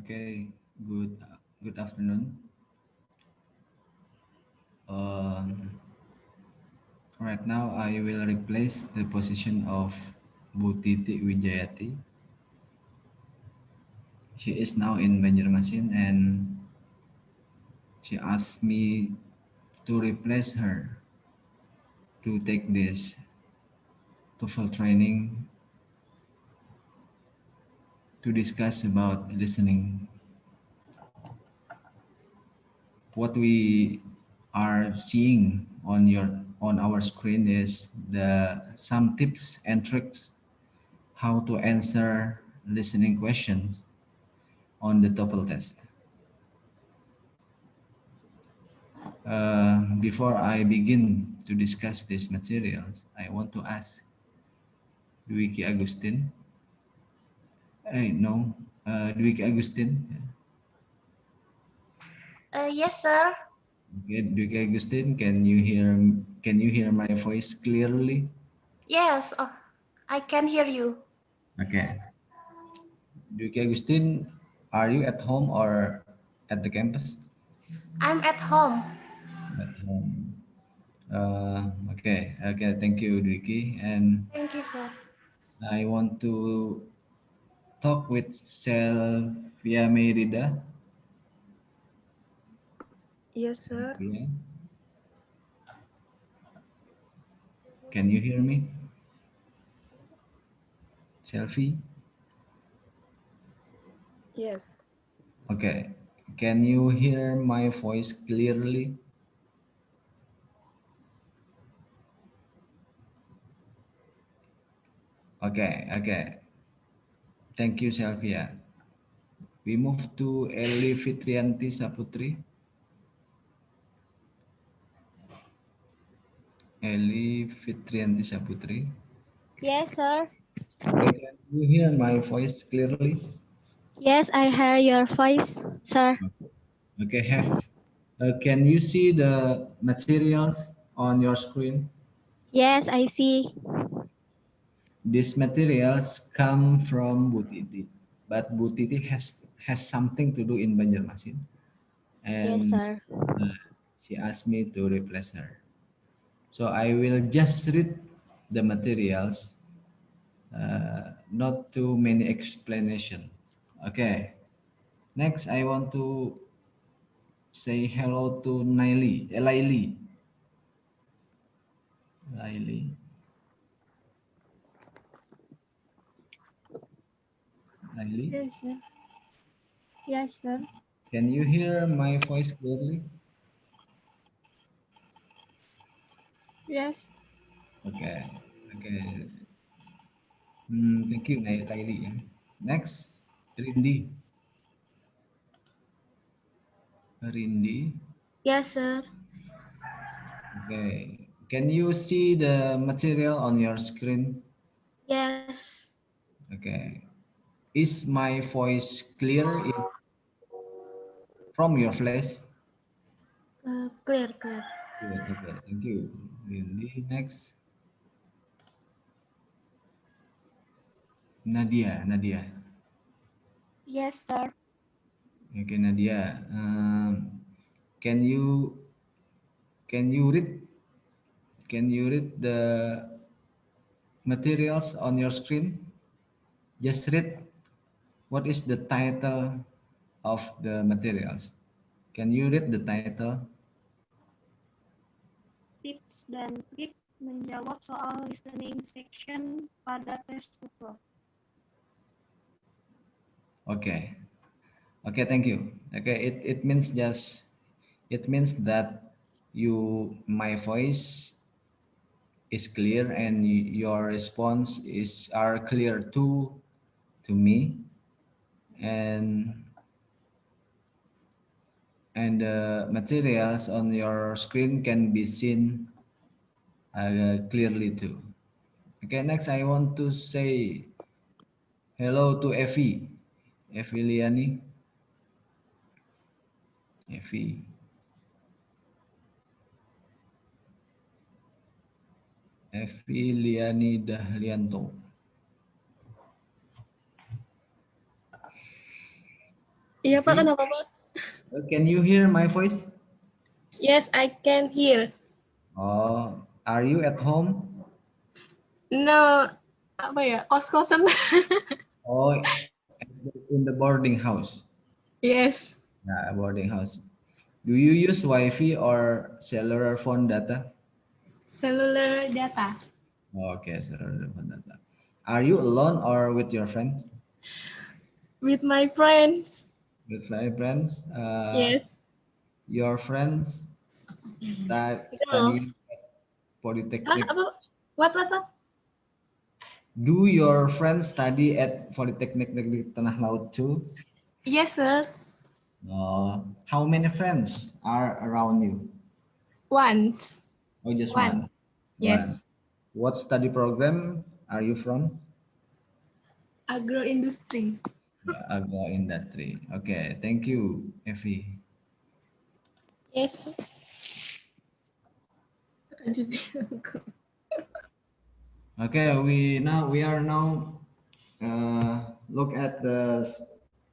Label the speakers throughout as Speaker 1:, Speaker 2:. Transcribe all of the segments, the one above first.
Speaker 1: Okay, good afternoon. Right now, I will replace the position of Bu Titi Wijayati. She is now in Banjarmasin, and she asked me to replace her to take this TOEFL training to discuss about listening. What we are seeing on our screen is the some tips and tricks how to answer listening questions on the TOEFL test. Before I begin to discuss these materials, I want to ask Dwiki Agustin. No, Dwiki Agustin.
Speaker 2: Yes, sir.
Speaker 1: Okay, Dwiki Agustin, can you hear my voice clearly?
Speaker 2: Yes, I can hear you.
Speaker 1: Okay, Dwiki Agustin, are you at home or at the campus?
Speaker 2: I'm at home.
Speaker 1: At home. Okay, thank you, Dwiki. And
Speaker 2: Thank you, sir.
Speaker 1: I want to talk with Selvia Merida.
Speaker 3: Yes, sir.
Speaker 1: Yeah. Can you hear me? Selfie?
Speaker 3: Yes.
Speaker 1: Okay. Can you hear my voice clearly? Okay. Thank you, Selvia. We move to Eli Fitrianti Saputri. Eli Fitrianti Saputri.
Speaker 4: Yes, sir.
Speaker 1: Okay, can you hear my voice clearly?
Speaker 4: Yes, I hear your voice, sir.
Speaker 1: Okay, can you see the materials on your screen?
Speaker 4: Yes, I see.
Speaker 1: These materials come from Bu Titi, but Bu Titi has something to do in Banjarmasin,
Speaker 4: Yes,
Speaker 1: and
Speaker 4: sir.
Speaker 1: she asked me to replace her. So I will just read the materials, not too many explanation. Okay. Next, I want to say hello to Laili. Laili. Laili.
Speaker 3: Yes, sir. Yes, sir.
Speaker 1: Can you hear my voice clearly?
Speaker 3: Yes.
Speaker 1: Okay. Okay. Thank you, Laili. Ya. Next, Rindi. Rindi.
Speaker 2: Yes, sir.
Speaker 1: Okay. Can you see the material on your screen?
Speaker 2: Yes.
Speaker 1: Okay. Is my voice clear from your flash?
Speaker 2: Clear.
Speaker 1: Good. Okay. Thank you, Rindi. Next, Nadia.
Speaker 4: Yes, sir.
Speaker 1: Okay, Nadia. Can you can you read the materials on your screen? Just read what is the title of the materials. Can you read the title?
Speaker 4: Tips dan trik menjawab soal listening section pada tes TOEFL.
Speaker 1: Okay. Okay, thank you. Okay, it means that my voice is clear and your response is are clear to me, and the materials on your screen can be seen clearly too. Okay, next I want to say hello to Effie Liani. Effie. Effie Liani Dahlianto.
Speaker 3: Iya Pak,
Speaker 1: Effie,
Speaker 3: kenapa Pak?
Speaker 1: can you hear my voice?
Speaker 3: Yes, I can hear.
Speaker 1: Oh, are you at home?
Speaker 3: No, apa ya? Kos-kosan.
Speaker 1: Oh, in the boarding house.
Speaker 3: Yes,
Speaker 1: Yeah, boarding house. Do you use Wi-Fi or cellular phone data?
Speaker 3: cellular data.
Speaker 1: Okay, cellular phone data. Are you alone or with your friends?
Speaker 3: With my friends.
Speaker 1: With my friends.
Speaker 3: Yes.
Speaker 1: Your friends
Speaker 3: No.
Speaker 1: study at
Speaker 3: Ah,
Speaker 1: Polytechnic.
Speaker 3: apa? What?
Speaker 1: Do your friends study at Polytechnic Negeri Tanah Laut too?
Speaker 3: Yes, sir.
Speaker 1: How many friends are around you?
Speaker 3: Once.
Speaker 1: Oh, just
Speaker 3: One.
Speaker 1: one. One.
Speaker 3: Yes.
Speaker 1: What study program are you from?
Speaker 3: Agro industry.
Speaker 1: Yeah, agro industry. Okay, thank you, Effie.
Speaker 3: Yes.
Speaker 1: Okay, we are now look at the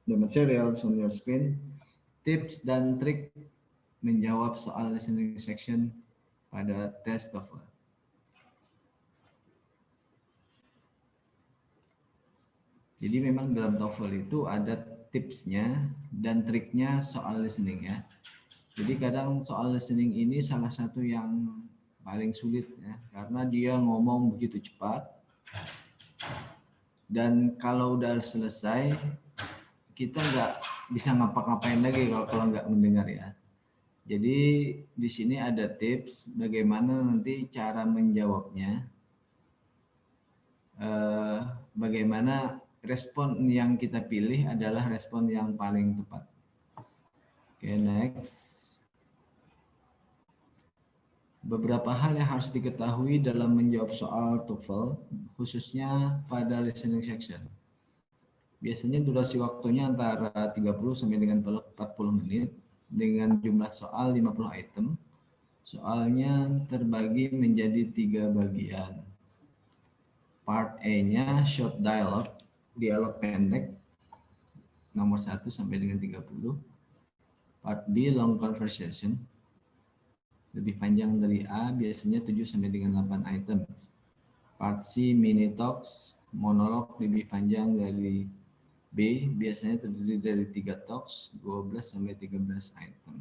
Speaker 1: materials on your screen. Tips dan trik menjawab soal listening section pada tes TOEFL. Jadi memang dalam TOEFL itu ada tipsnya dan triknya soal listening ya. Jadi kadang soal listening ini salah satu yang paling sulit ya, karena dia ngomong begitu cepat. Dan kalau udah selesai, kita nggak bisa ngapa-ngapain lagi kalau nggak mendengar ya. Jadi di sini ada tips bagaimana nanti cara menjawabnya, bagaimana respon yang kita pilih adalah respon yang paling tepat. Oke, next. Beberapa hal yang harus diketahui dalam menjawab soal TOEFL, khususnya pada listening section. Biasanya durasi waktunya antara 30 sampai dengan 40 menit dengan jumlah soal 50 item. Soalnya terbagi menjadi 3 bagian. Part A-nya short dialogue, dialog pendek, nomor 1 sampai dengan 30. Part B long conversation, lebih panjang dari A, biasanya 7 sampai dengan 8 item. Part C mini talks, monolog lebih panjang dari B, biasanya terdiri dari 3 talks, 12 sampai 13 item.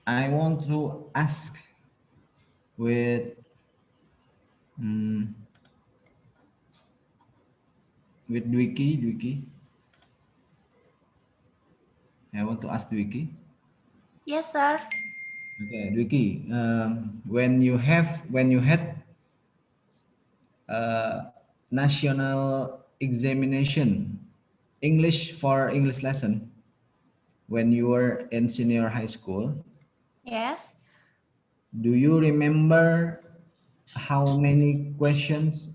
Speaker 1: I want to ask with Dwiki. I want to ask Dwiki.
Speaker 2: Yes, sir.
Speaker 1: Okay, Dwiki. When you had national examination, English for English lesson, when you were in senior high school,
Speaker 2: Yes.
Speaker 1: do you remember how many questions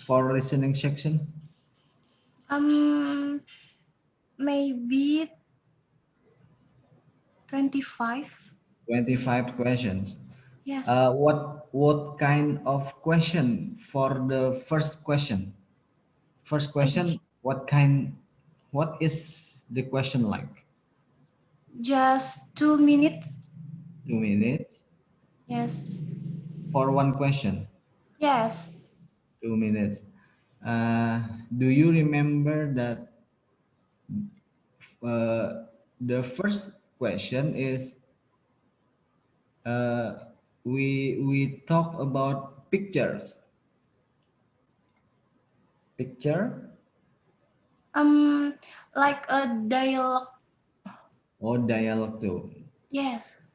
Speaker 1: for listening section?
Speaker 2: Maybe 25.
Speaker 1: 25 questions.
Speaker 2: Yes.
Speaker 1: What kind of question for the first question? First question, what is the question like?
Speaker 2: Just 2 minutes.
Speaker 1: 2 minutes
Speaker 2: Yes.
Speaker 1: for one question.
Speaker 2: Yes.
Speaker 1: 2 minutes. Do you remember that the first question is we talk about pictures. Picture?
Speaker 2: Like a dialogue.
Speaker 1: Or dialogue too.
Speaker 2: Yes.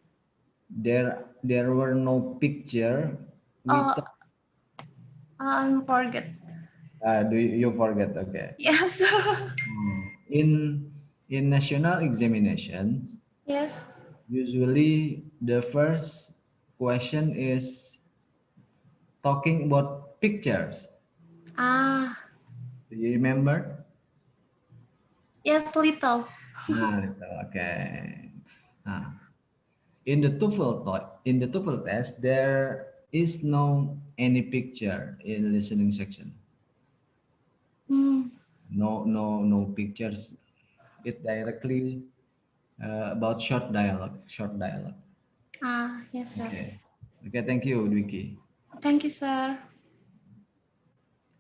Speaker 1: There were no picture.
Speaker 2: Forget.
Speaker 1: Do you forget? Okay.
Speaker 2: Yes.
Speaker 1: In national examinations,
Speaker 2: Yes.
Speaker 1: usually the first question is talking about pictures. Do you remember?
Speaker 2: Yes, little.
Speaker 1: Okay. In the TOEFL test, there is no any picture in listening section.
Speaker 2: Hmm.
Speaker 1: No pictures. It directly about short dialogue. Short dialogue.
Speaker 2: Yes, sir.
Speaker 1: Okay, thank you, Dwiki.
Speaker 2: Thank you, sir.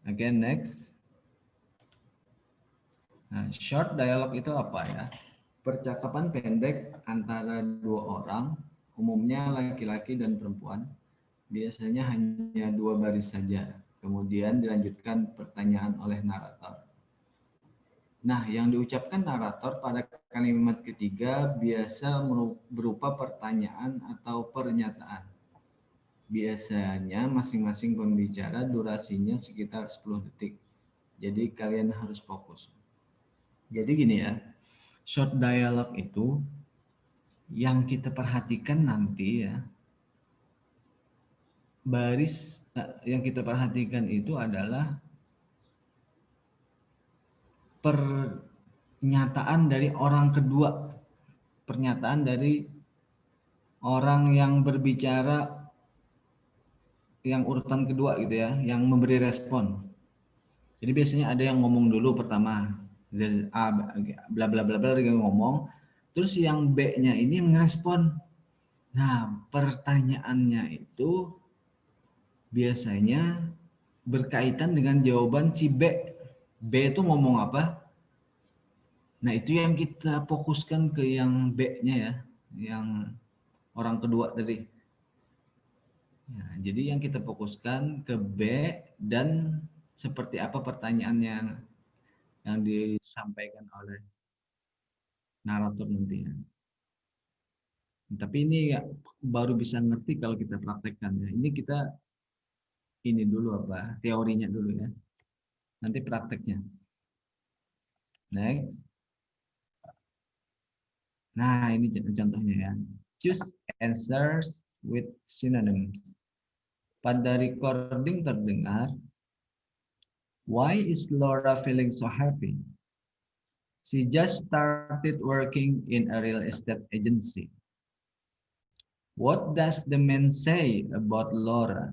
Speaker 1: Again, next. Nah, short dialogue itu apa ya? Percakapan pendek antara dua orang, umumnya laki-laki dan perempuan, biasanya hanya 2 baris saja. Kemudian dilanjutkan pertanyaan oleh narator. Nah, yang diucapkan narator pada kalimat ketiga biasa berupa pertanyaan atau pernyataan. Biasanya masing-masing pembicara durasinya sekitar 10 detik. Jadi kalian harus fokus. Jadi gini ya, short dialogue itu yang kita perhatikan nanti ya, yang kita perhatikan itu adalah pernyataan dari orang kedua, pernyataan dari orang yang berbicara yang urutan kedua gitu ya, yang memberi respon. Jadi biasanya ada yang ngomong dulu pertama, A, bla bla bla bla, dia ngomong, terus yang B-nya ini merespon. Nah, pertanyaannya itu biasanya berkaitan dengan jawaban si B. B itu ngomong apa? Nah, itu yang kita fokuskan ke yang B-nya ya, yang orang kedua tadi. Nah, jadi yang kita fokuskan ke B dan seperti apa pertanyaannya yang disampaikan oleh narator nantinya. Tapi ini ya, baru bisa ngerti kalau kita praktekkan ya. Ini kita ini dulu apa teorinya dulu ya. Nanti prakteknya. Next. Nah, ini contohnya ya. Choose answers with synonyms. Pada recording terdengar, why is Laura feeling so happy? She just started working in a real estate agency. What does the man say about Laura?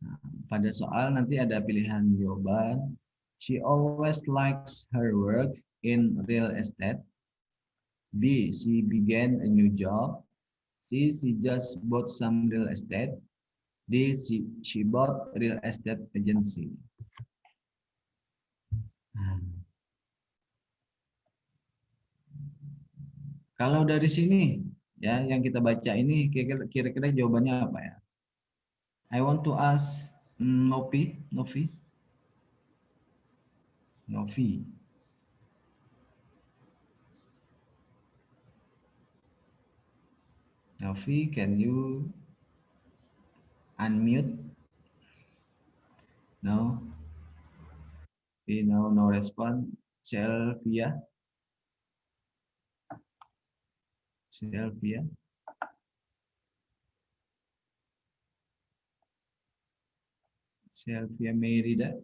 Speaker 1: Nah, pada soal nanti ada pilihan jawaban. She always likes her work in real estate. B. She began a new job. C. She just bought some real estate. D. She bought real estate agency. Nah, kalau dari sini ya yang kita baca ini kira-kira jawabannya apa ya? I want to ask Novi. Novi, can you unmute? No. No response. Sylvia. Sylvia Merida.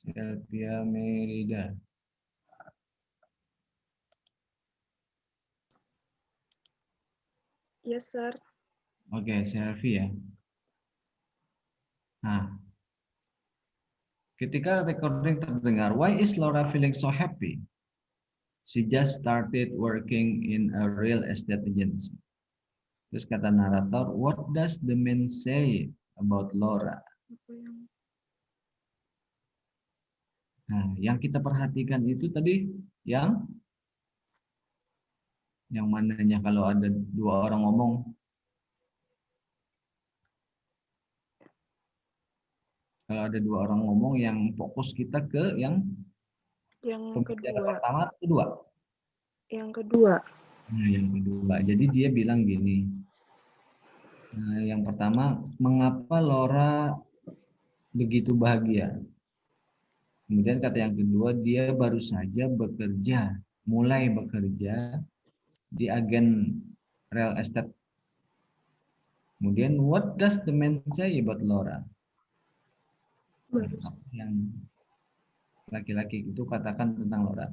Speaker 1: Sylvia Merida.
Speaker 3: Yes, sir.
Speaker 1: Oke, Sylvia. Nah, ketika recording terdengar, why is Laura feeling so happy? She just started working in a real estate agency. Terus kata narator, what does the man say about Laura? Nah, yang kita perhatikan itu tadi yang mananya kalau ada dua orang ngomong. Kalau ada dua orang ngomong yang fokus kita ke yang
Speaker 3: kedua.
Speaker 1: Pertama atau kedua?
Speaker 3: Yang kedua.
Speaker 1: Nah, yang kedua. Jadi dia bilang gini. Nah, yang pertama, mengapa Laura begitu bahagia? Kemudian kata yang kedua, dia baru saja mulai bekerja di agen real estate. Kemudian, what does the man say about Laura? Yang laki-laki itu katakan tentang Laura.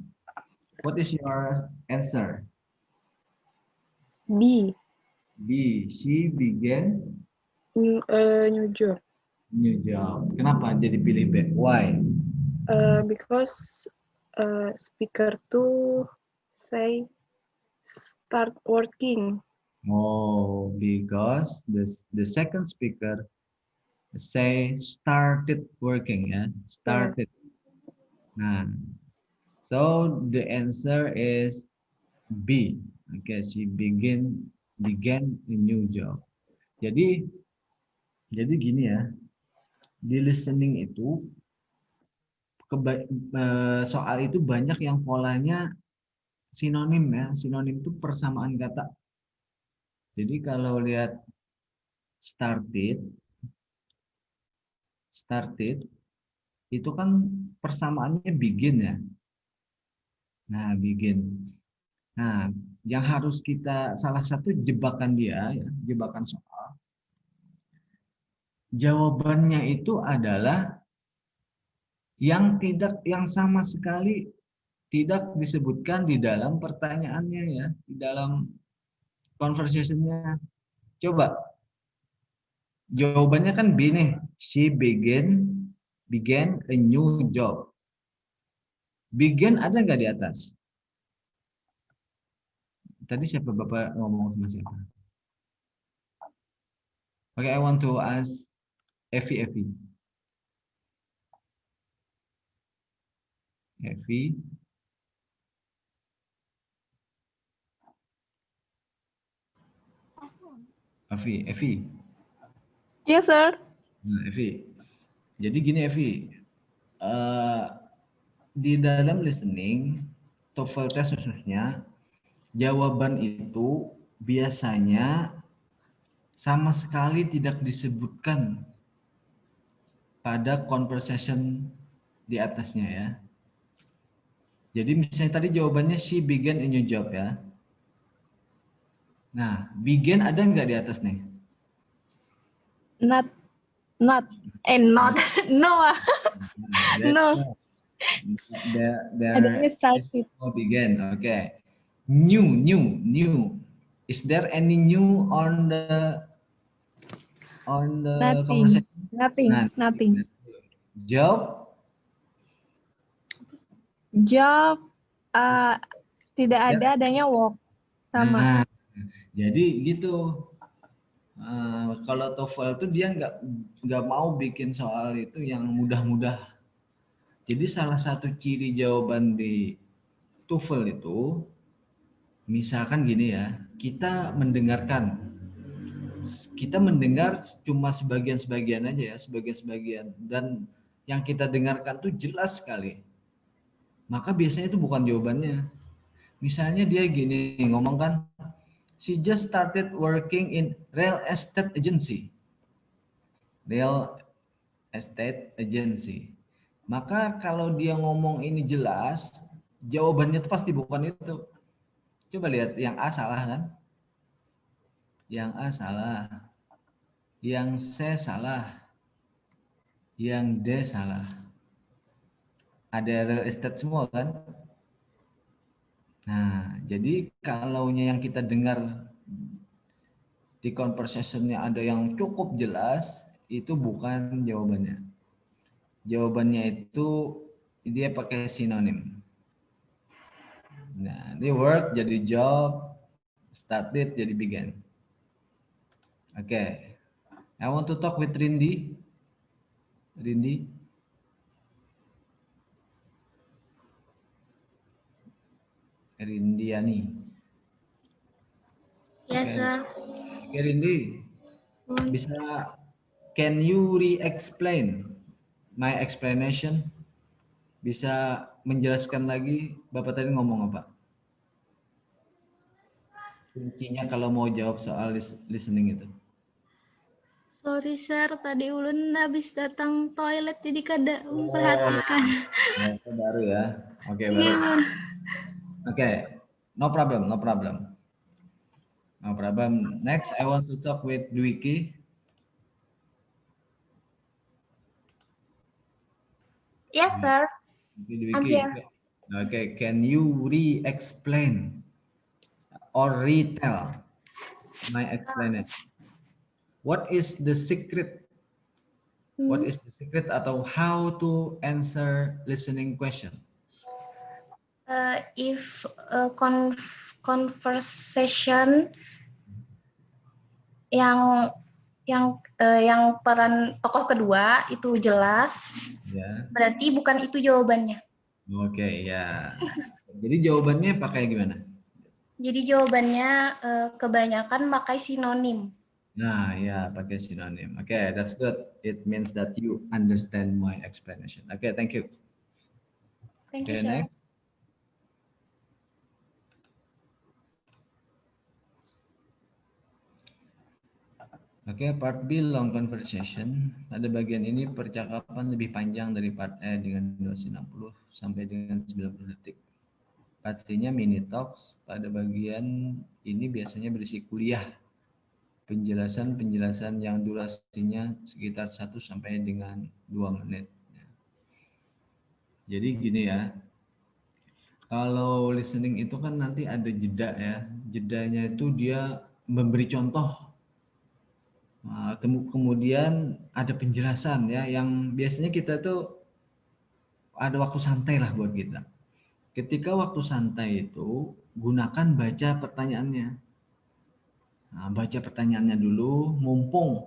Speaker 1: What is your answer?
Speaker 3: B.
Speaker 1: B. She began
Speaker 3: New job.
Speaker 1: new job. Kenapa jadi pilih B? Why?
Speaker 3: Because speaker to say start working.
Speaker 1: Oh, because the second speaker say started working ya, started. Nah, so the answer is B. Okay, she began a new job. Jadi gini ya, di listening itu soal itu banyak yang polanya sinonim ya. Sinonim itu persamaan kata. Jadi kalau lihat started itu kan persamaannya begin ya. Nah, begin. Nah, yang harus kita salah satu jebakan dia ya, jebakan soal. Jawabannya itu adalah yang sama sekali tidak disebutkan di dalam pertanyaannya ya, di dalam conversation-nya. Coba jawabannya kan B nih. She began a new job. Began ada nggak di atas? Tadi siapa Bapak ngomong sama siapa? Oke, I want to ask Evi. Evi.
Speaker 2: Yes, sir.
Speaker 1: Nah, Evi. Jadi gini Evi, di dalam listening, TOEFL test khususnya, jawaban itu biasanya sama sekali tidak disebutkan pada conversation di atasnya ya. Jadi misalnya tadi jawabannya she began a new job ya. Nah, began ada nggak di atas nih?
Speaker 2: Not. No.
Speaker 1: Nah,
Speaker 2: No. Adanya started.
Speaker 1: Began. Okay. New. Is there any new on the conversation?
Speaker 2: Nothing.
Speaker 1: Job?
Speaker 2: Job. Tidak ada, adanya work. Sama.
Speaker 1: Nah, jadi gitu. Kalau TOEFL itu dia nggak mau bikin soal itu yang mudah-mudah. Jadi salah satu ciri jawaban di TOEFL itu, misalkan gini ya, kita mendengar cuma sebagian-sebagian aja ya, sebagian-sebagian, dan yang kita dengarkan tuh jelas sekali. Maka biasanya itu bukan jawabannya. Misalnya dia gini ngomong kan, she just started working in real estate agency. Maka kalau dia ngomong ini jelas, jawabannya itu pasti bukan itu. Coba lihat, yang A salah kan? Yang A salah. Yang C salah. Yang D salah. Ada real estate semua kan? Nah, jadi kalaunya yang kita dengar di conversation-nya ada yang cukup jelas, itu bukan jawabannya. Jawabannya itu dia pakai sinonim. Nah, ini work jadi job, started jadi began. Oke. I want to talk with Rindi. Rindiani.
Speaker 2: Yes, sir.
Speaker 1: Oke, Rindi. Bisa, can you re-explain my explanation? Bisa menjelaskan lagi Bapak tadi ngomong apa? Kuncinya kalau mau jawab soal listening itu.
Speaker 2: Sorry, sir. Tadi ulun habis datang toilet, jadi kada memperhatikan.
Speaker 1: Itu baru ya. Oke, baru.
Speaker 2: Iya.
Speaker 1: Oke, no problem. Next, I want to talk with Dwiki.
Speaker 2: Yes, sir.
Speaker 1: Dwiki.
Speaker 2: I'm here.
Speaker 1: Okay, can you re-explain or retell my explanation. What is the secret? What is the secret atau how to answer listening question?
Speaker 2: If conversation yang yang peran tokoh kedua itu jelas,
Speaker 1: Ya.
Speaker 2: berarti bukan itu jawabannya.
Speaker 1: Oke, ya. Jadi jawabannya pakai gimana?
Speaker 2: Jadi jawabannya kebanyakan pakai sinonim.
Speaker 1: Nah, ya, pakai sinonim. Oke, that's good. It means that you understand my explanation. Oke, thank you.
Speaker 2: Thank you,
Speaker 1: Oke,
Speaker 2: sir.
Speaker 1: next. Oke, part B long conversation. Pada bagian ini percakapan lebih panjang dari part A dengan durasi 60 sampai dengan 90 detik. Artinya mini talks pada bagian ini biasanya berisi kuliah. Penjelasan-penjelasan yang durasinya sekitar 1 sampai dengan 2 menit. Jadi gini ya. Kalau listening itu kan nanti ada jeda ya. Jedanya itu dia memberi contoh. Nah, kemudian ada penjelasan ya yang biasanya kita tuh ada waktu santai lah buat kita. Ketika waktu santai itu gunakan baca pertanyaannya. Nah, baca pertanyaannya dulu, mumpung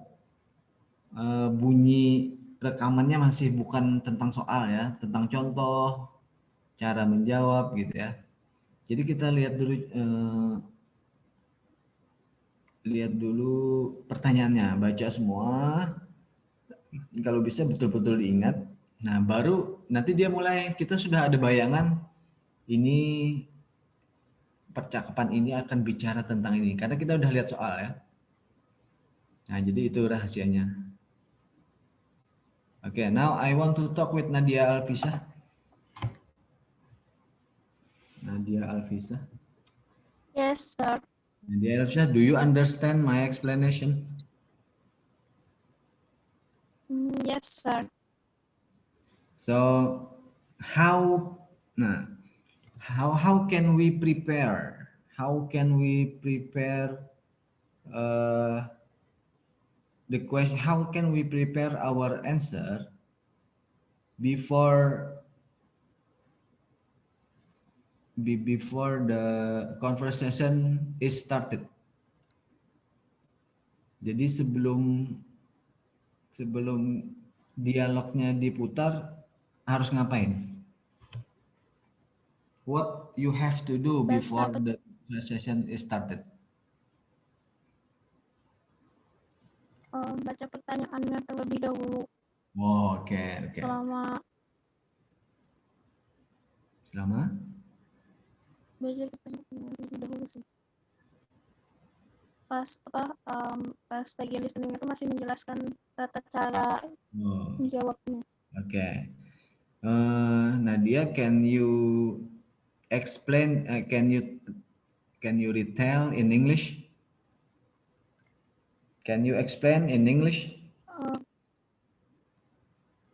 Speaker 1: bunyi rekamannya masih bukan tentang soal ya, tentang contoh, cara menjawab gitu ya. Jadi kita lihat dulu pertanyaannya, baca semua. Kalau bisa betul-betul diingat. Nah, baru nanti dia mulai, kita sudah ada bayangan ini percakapan ini akan bicara tentang ini karena kita udah lihat soal ya. Nah, jadi itu rahasianya. Okay, now I want to talk with Nadia Alfisa. Nadia Alfisa.
Speaker 4: Yes, sir.
Speaker 1: Nadia Alfisa, do you understand my explanation?
Speaker 4: Yes, sir.
Speaker 1: So, how can we prepare? How can we prepare the question? How can we prepare our answer before the conversation is started? Jadi sebelum dialognya diputar harus ngapain? What you have to do before the conversation is started?
Speaker 4: Baca pertanyaannya terlebih dahulu.
Speaker 1: Oh, oke.
Speaker 4: Selama baca pertanyaannya terlebih dahulu sih. Pas bagian listening itu masih menjelaskan tata cara menjawabnya.
Speaker 1: Oke. Nadia, can you explain? Can you retell in English? Can you explain in English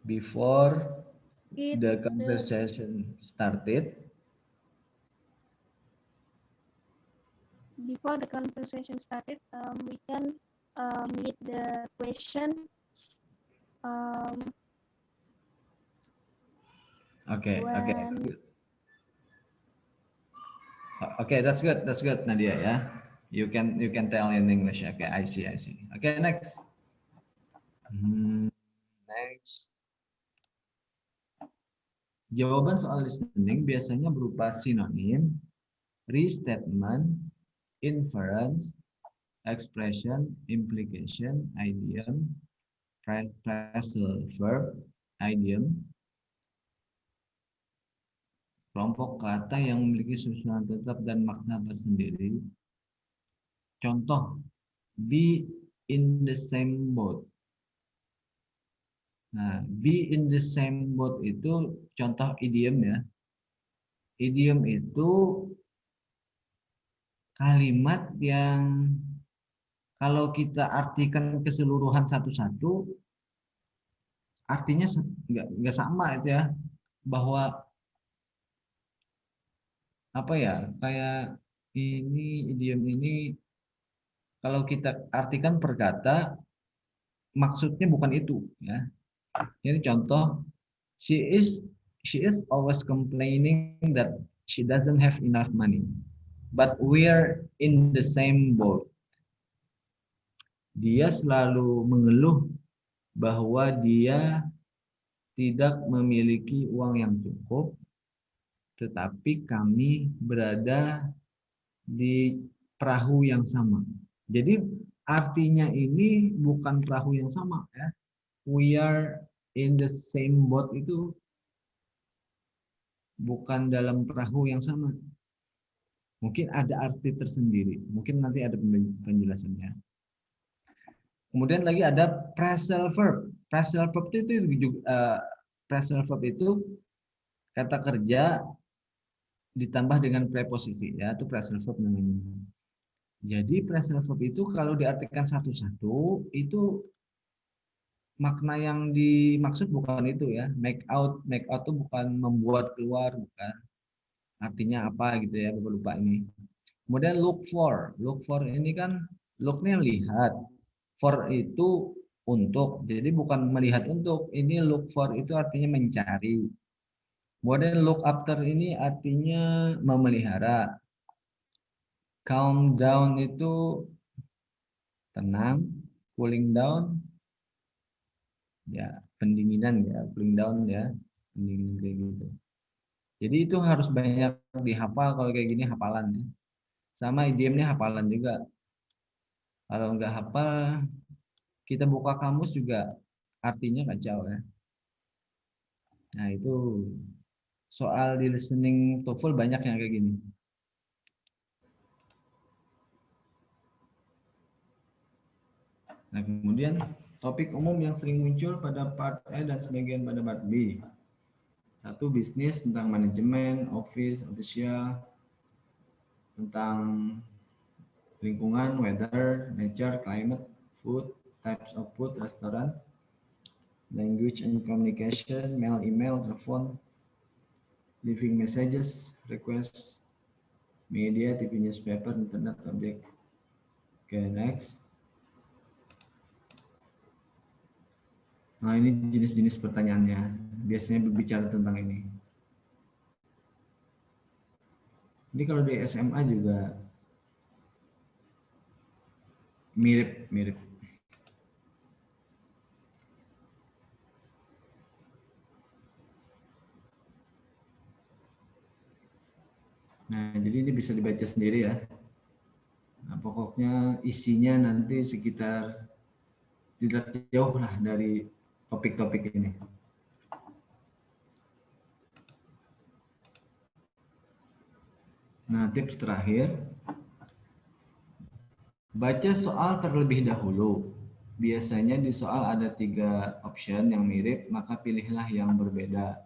Speaker 1: before the conversation started?
Speaker 4: Before the conversation started, we can meet the question.
Speaker 1: Okay, that's good. That's good, Nadia. Yeah, you can tell in English. Okay, I see. Okay, next. Next. Jawaban soal listening biasanya berupa sinonim, restatement, inference, expression, implication, idiom, phrasal verb, idiom, kelompok kata yang memiliki susunan tetap dan makna tersendiri. Contoh, be in the same boat. Nah, be in the same boat itu contoh idiom ya. Idiom itu kalimat yang kalau kita artikan keseluruhan satu-satu, artinya nggak sama itu ya. Bahwa apa ya, kayak ini idiom ini Kalau kita artikan per kata, maksudnya bukan itu, ya. Ini contoh, she is always complaining that she doesn't have enough money, but we're in the same boat. Dia selalu mengeluh bahwa dia tidak memiliki uang yang cukup, tetapi kami berada di perahu yang sama. Jadi artinya ini bukan perahu yang sama, ya. We are in the same boat itu bukan dalam perahu yang sama. Mungkin ada arti tersendiri. Mungkin nanti ada penjelasannya. Kemudian lagi ada phrasal verb. Phrasal verb itu juga phrasal verb itu kata kerja ditambah dengan preposisi, ya, itu phrasal verb namanya. Jadi phrasal verb itu kalau diartikan satu-satu itu makna yang dimaksud bukan itu, ya. Make out itu bukan membuat keluar, bukan. Artinya apa gitu, ya, Bapak lupa ini. Kemudian look for ini kan look-nya lihat, for itu untuk, jadi bukan melihat untuk. Ini look for itu artinya mencari. Kemudian look after ini artinya memelihara. Calm down itu tenang, cooling down ya pendinginan, ya, cooling down, ya, pendinginan kayak gitu. Jadi itu harus banyak dihafal. Kalau kayak gini hafalan, ya. Sama idiomnya hafalan juga. Kalau nggak hafal, kita buka kamus juga artinya kacau, ya. Nah, itu soal di listening TOEFL banyak yang kayak gini. Nah, kemudian topik umum yang sering muncul pada part A dan sebagian pada part B. Satu, bisnis, tentang manajemen, official, tentang lingkungan, weather, nature, climate, food, types of food, restoran, language and communication, mail, email, telepon, leaving messages, request, media, TV, newspaper, internet, objek. Oke, next. Nah, ini jenis-jenis pertanyaannya. Biasanya berbicara tentang ini. Ini kalau di SMA juga mirip. Nah, jadi ini bisa dibaca sendiri, ya. Nah, pokoknya isinya nanti sekitar tidak jauh lah dari topik-topik ini. Nah, tips terakhir, baca soal terlebih dahulu. Biasanya di soal ada 3 option yang mirip, maka pilihlah yang berbeda.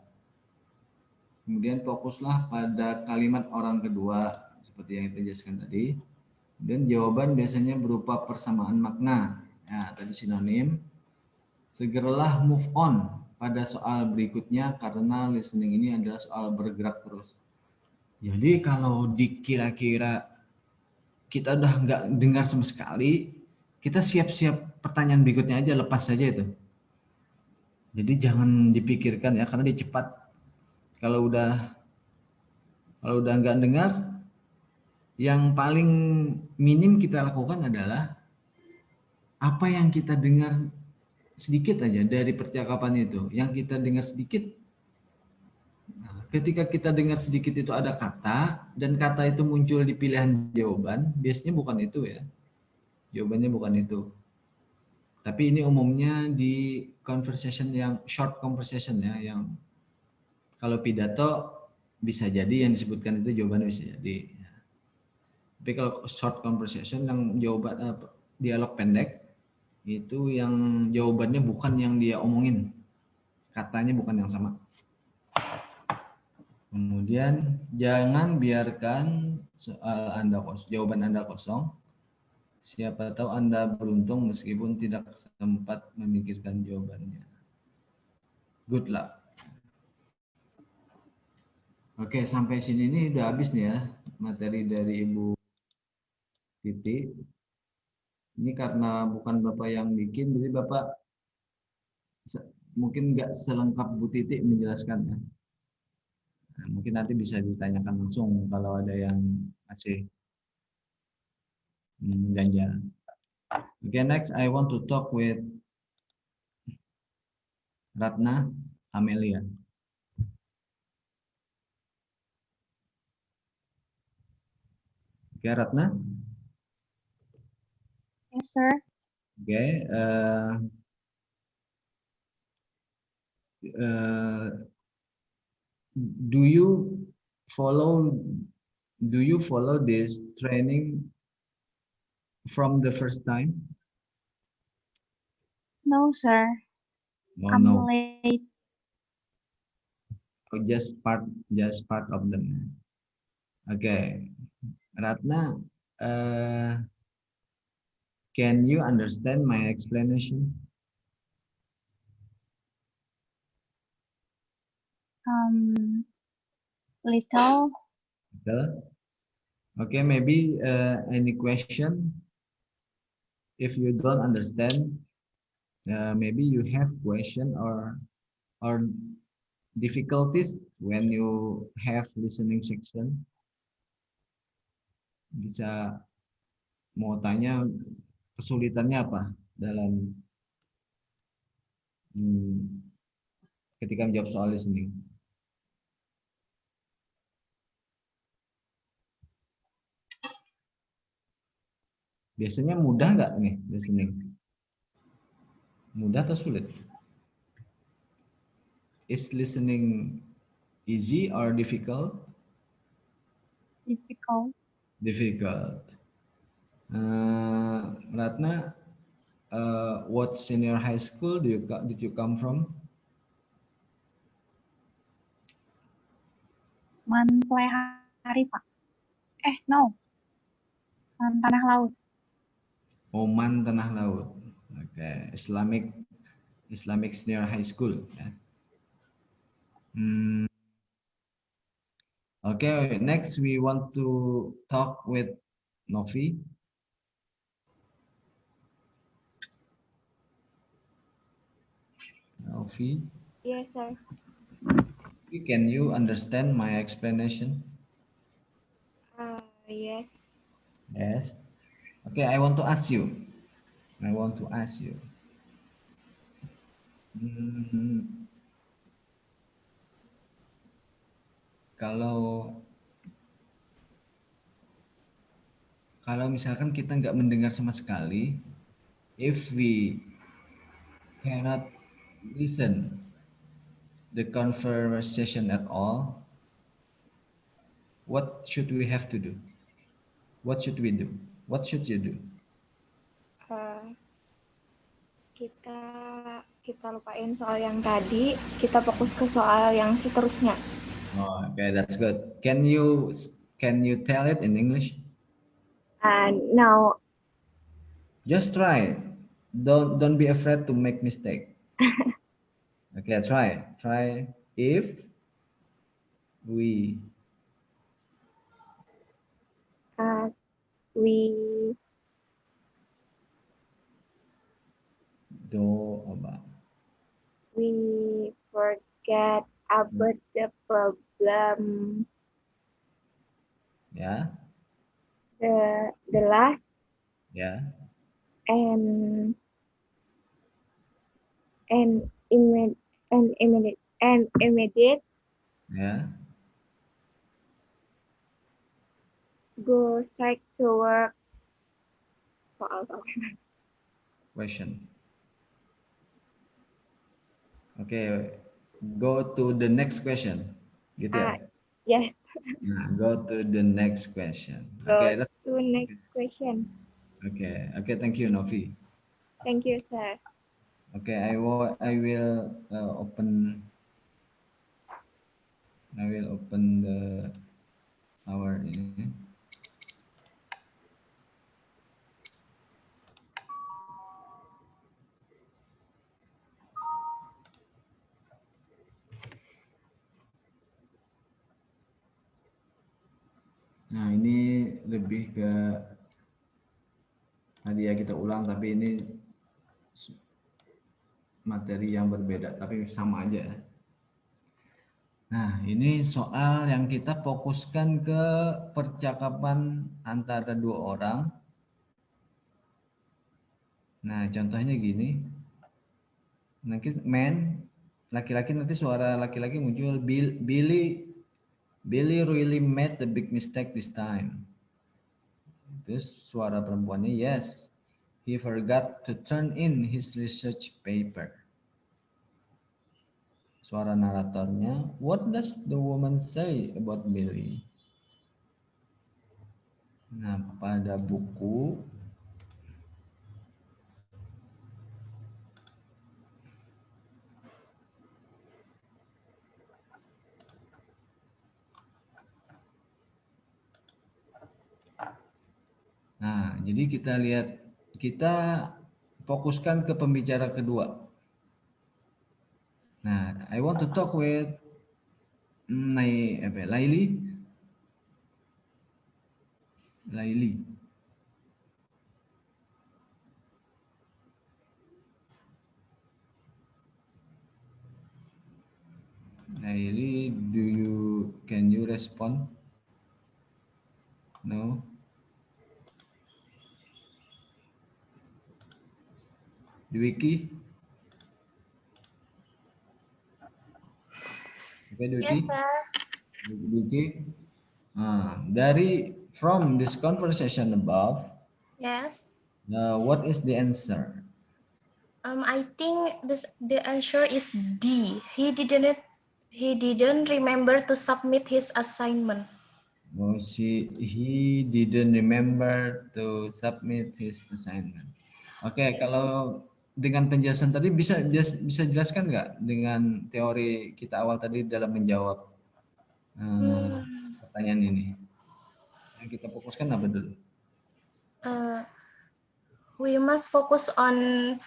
Speaker 1: Kemudian fokuslah pada kalimat orang kedua, seperti yang kita jelaskan tadi. Dan jawaban biasanya berupa persamaan makna. Nah, tadi sinonim. Segeralah move on pada soal berikutnya, karena listening ini adalah soal bergerak terus. Jadi kalau dikira-kira kita udah nggak dengar sama sekali, kita siap-siap pertanyaan berikutnya aja, lepas saja itu. Jadi jangan dipikirkan, ya, karena dia cepat. Kalau udah nggak dengar, yang paling minim kita lakukan adalah apa yang kita dengar sedikit aja dari percakapan itu. Yang kita dengar sedikit, nah, ketika kita dengar sedikit itu ada kata, dan kata itu muncul di pilihan jawaban, biasanya bukan itu, ya. Jawabannya bukan itu. Tapi ini umumnya di conversation yang short conversation, ya, yang kalau pidato bisa jadi yang disebutkan itu jawabannya bisa jadi. Tapi kalau short conversation yang jawaban dialog pendek itu yang jawabannya bukan yang dia omongin, katanya bukan yang sama. Kemudian jangan biarkan jawaban Anda kosong. Siapa tahu Anda beruntung meskipun tidak sempat memikirkan jawabannya. Good luck. Oke, sampai sini nih udah habis nih, ya, materi dari Ibu Titi. Ini karena bukan Bapak yang bikin, jadi Bapak mungkin nggak selengkap Bu Titik menjelaskannya. Nah, mungkin nanti bisa ditanyakan langsung kalau ada yang masih ganjal. Okay, next I want to talk with Ratna Amelia. Okay, Ratna.
Speaker 5: Yes, sir.
Speaker 1: Okay. Do you follow this training from the first time?
Speaker 5: No, sir.
Speaker 1: Oh,
Speaker 5: I'm
Speaker 1: no.
Speaker 5: late.
Speaker 1: Oh, just part of them. Okay, Ratna, can you understand my explanation?
Speaker 5: Little.
Speaker 1: Betul? Okay, maybe any question? If you don't understand, maybe you have question or difficulties when you have listening section. Bisa mau tanya kesulitannya apa dalam ketika menjawab soal listening. Biasanya mudah nggak nih listening? Mudah atau sulit? Is listening easy or difficult?
Speaker 5: Difficult.
Speaker 1: Difficult. Ratna, what senior high school did you come from?
Speaker 5: Manplehari, Pak. No. Tanah Laut.
Speaker 1: Oman Tanah Laut. Okay, Islamic Senior High School. Ya. Okay, next we want to talk with Novi. Novi.
Speaker 6: Yes, sir.
Speaker 1: Can you understand my explanation?
Speaker 6: Yes.
Speaker 1: Yes. Okay, I want to ask you. Kalau misalkan kita nggak mendengar sama sekali, if we cannot listen the conversation at all, what should we have to do? What should we do? What should you do?
Speaker 6: Kita lupain soal yang tadi, kita fokus ke soal yang seterusnya.
Speaker 1: Oh, okay, that's good. Can you tell it in English?
Speaker 6: Now,
Speaker 1: Just try. Don't be afraid to make mistake. Okay, try. If we
Speaker 6: we
Speaker 1: do apa?
Speaker 6: we forget about the problem.
Speaker 1: Ya,
Speaker 6: The last
Speaker 1: ya.
Speaker 6: and immediate
Speaker 1: Ya.
Speaker 6: go straight to work. Soal
Speaker 1: Question. Okay, go to the next question. Gitu ya?
Speaker 6: yes.
Speaker 1: Nah, go to the next question.
Speaker 6: Go
Speaker 1: Okay,
Speaker 6: to next question.
Speaker 1: okay. Thank you, Novi.
Speaker 6: Thank you, sir.
Speaker 1: Okay, I will open. I will open our ini. Nah, ini lebih ke Nadia kita ulang, tapi ini materi yang berbeda, tapi sama aja. Nah, ini soal yang kita fokuskan ke percakapan antara dua orang. Nah, contohnya gini. Nanti laki-laki, nanti suara laki-laki muncul, Billy really made the big mistake this time. Terus suara perempuannya, yes, he forgot to turn in his research paper. Suara naratornya, what does the woman say about Billy? Nah, pada buku Nah, jadi kita fokuskan ke pembicara kedua. Nah, I want to talk with Laili. Laili, can you respond? No. Dwiki? Okay, Dwiki?
Speaker 2: Yes, sir.
Speaker 1: Dwiki? From this conversation above,
Speaker 6: Yes.
Speaker 1: what is the answer?
Speaker 6: I think the answer is D. He didn't remember to submit his assignment.
Speaker 1: Oh, he didn't remember to submit his assignment. Oke, kalau dengan penjelasan tadi bisa jelaskan nggak dengan teori kita awal tadi dalam menjawab pertanyaan ini? Yang kita fokuskan apa dulu?
Speaker 6: We must focus on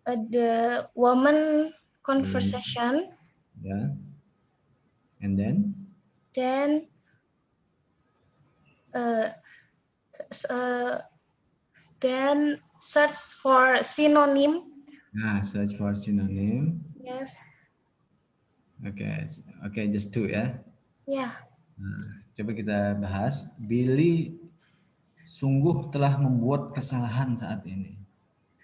Speaker 6: the woman conversation.
Speaker 1: Yeah. And then?
Speaker 6: Then search for synonym.
Speaker 1: Nah, search for synonym.
Speaker 6: Yes.
Speaker 1: Okay, just 2 ya.
Speaker 6: Yeah.
Speaker 1: Nah, coba kita bahas. Billy sungguh telah membuat kesalahan saat ini.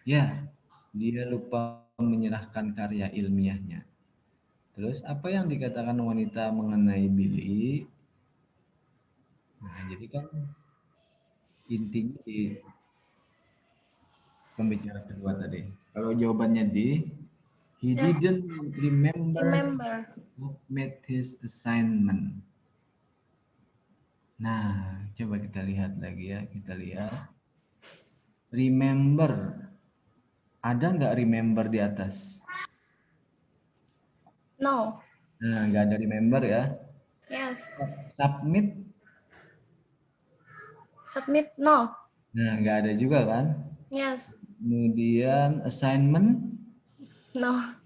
Speaker 1: Ya, dia lupa menyerahkan karya ilmiahnya. Terus apa yang dikatakan wanita mengenai Billy? Nah, jadi kan intinya di pembicara kedua tadi. Kalau jawabannya D, he didn't remember to make his assignment. Nah, coba kita lihat lagi ya. Kita lihat. Remember. Ada nggak remember di atas?
Speaker 6: No.
Speaker 1: Nah, nggak ada remember ya.
Speaker 6: Yes.
Speaker 1: Submit.
Speaker 6: Submit, no.
Speaker 1: Nah, nggak ada juga kan?
Speaker 6: Yes.
Speaker 1: Kemudian assignment.
Speaker 6: No.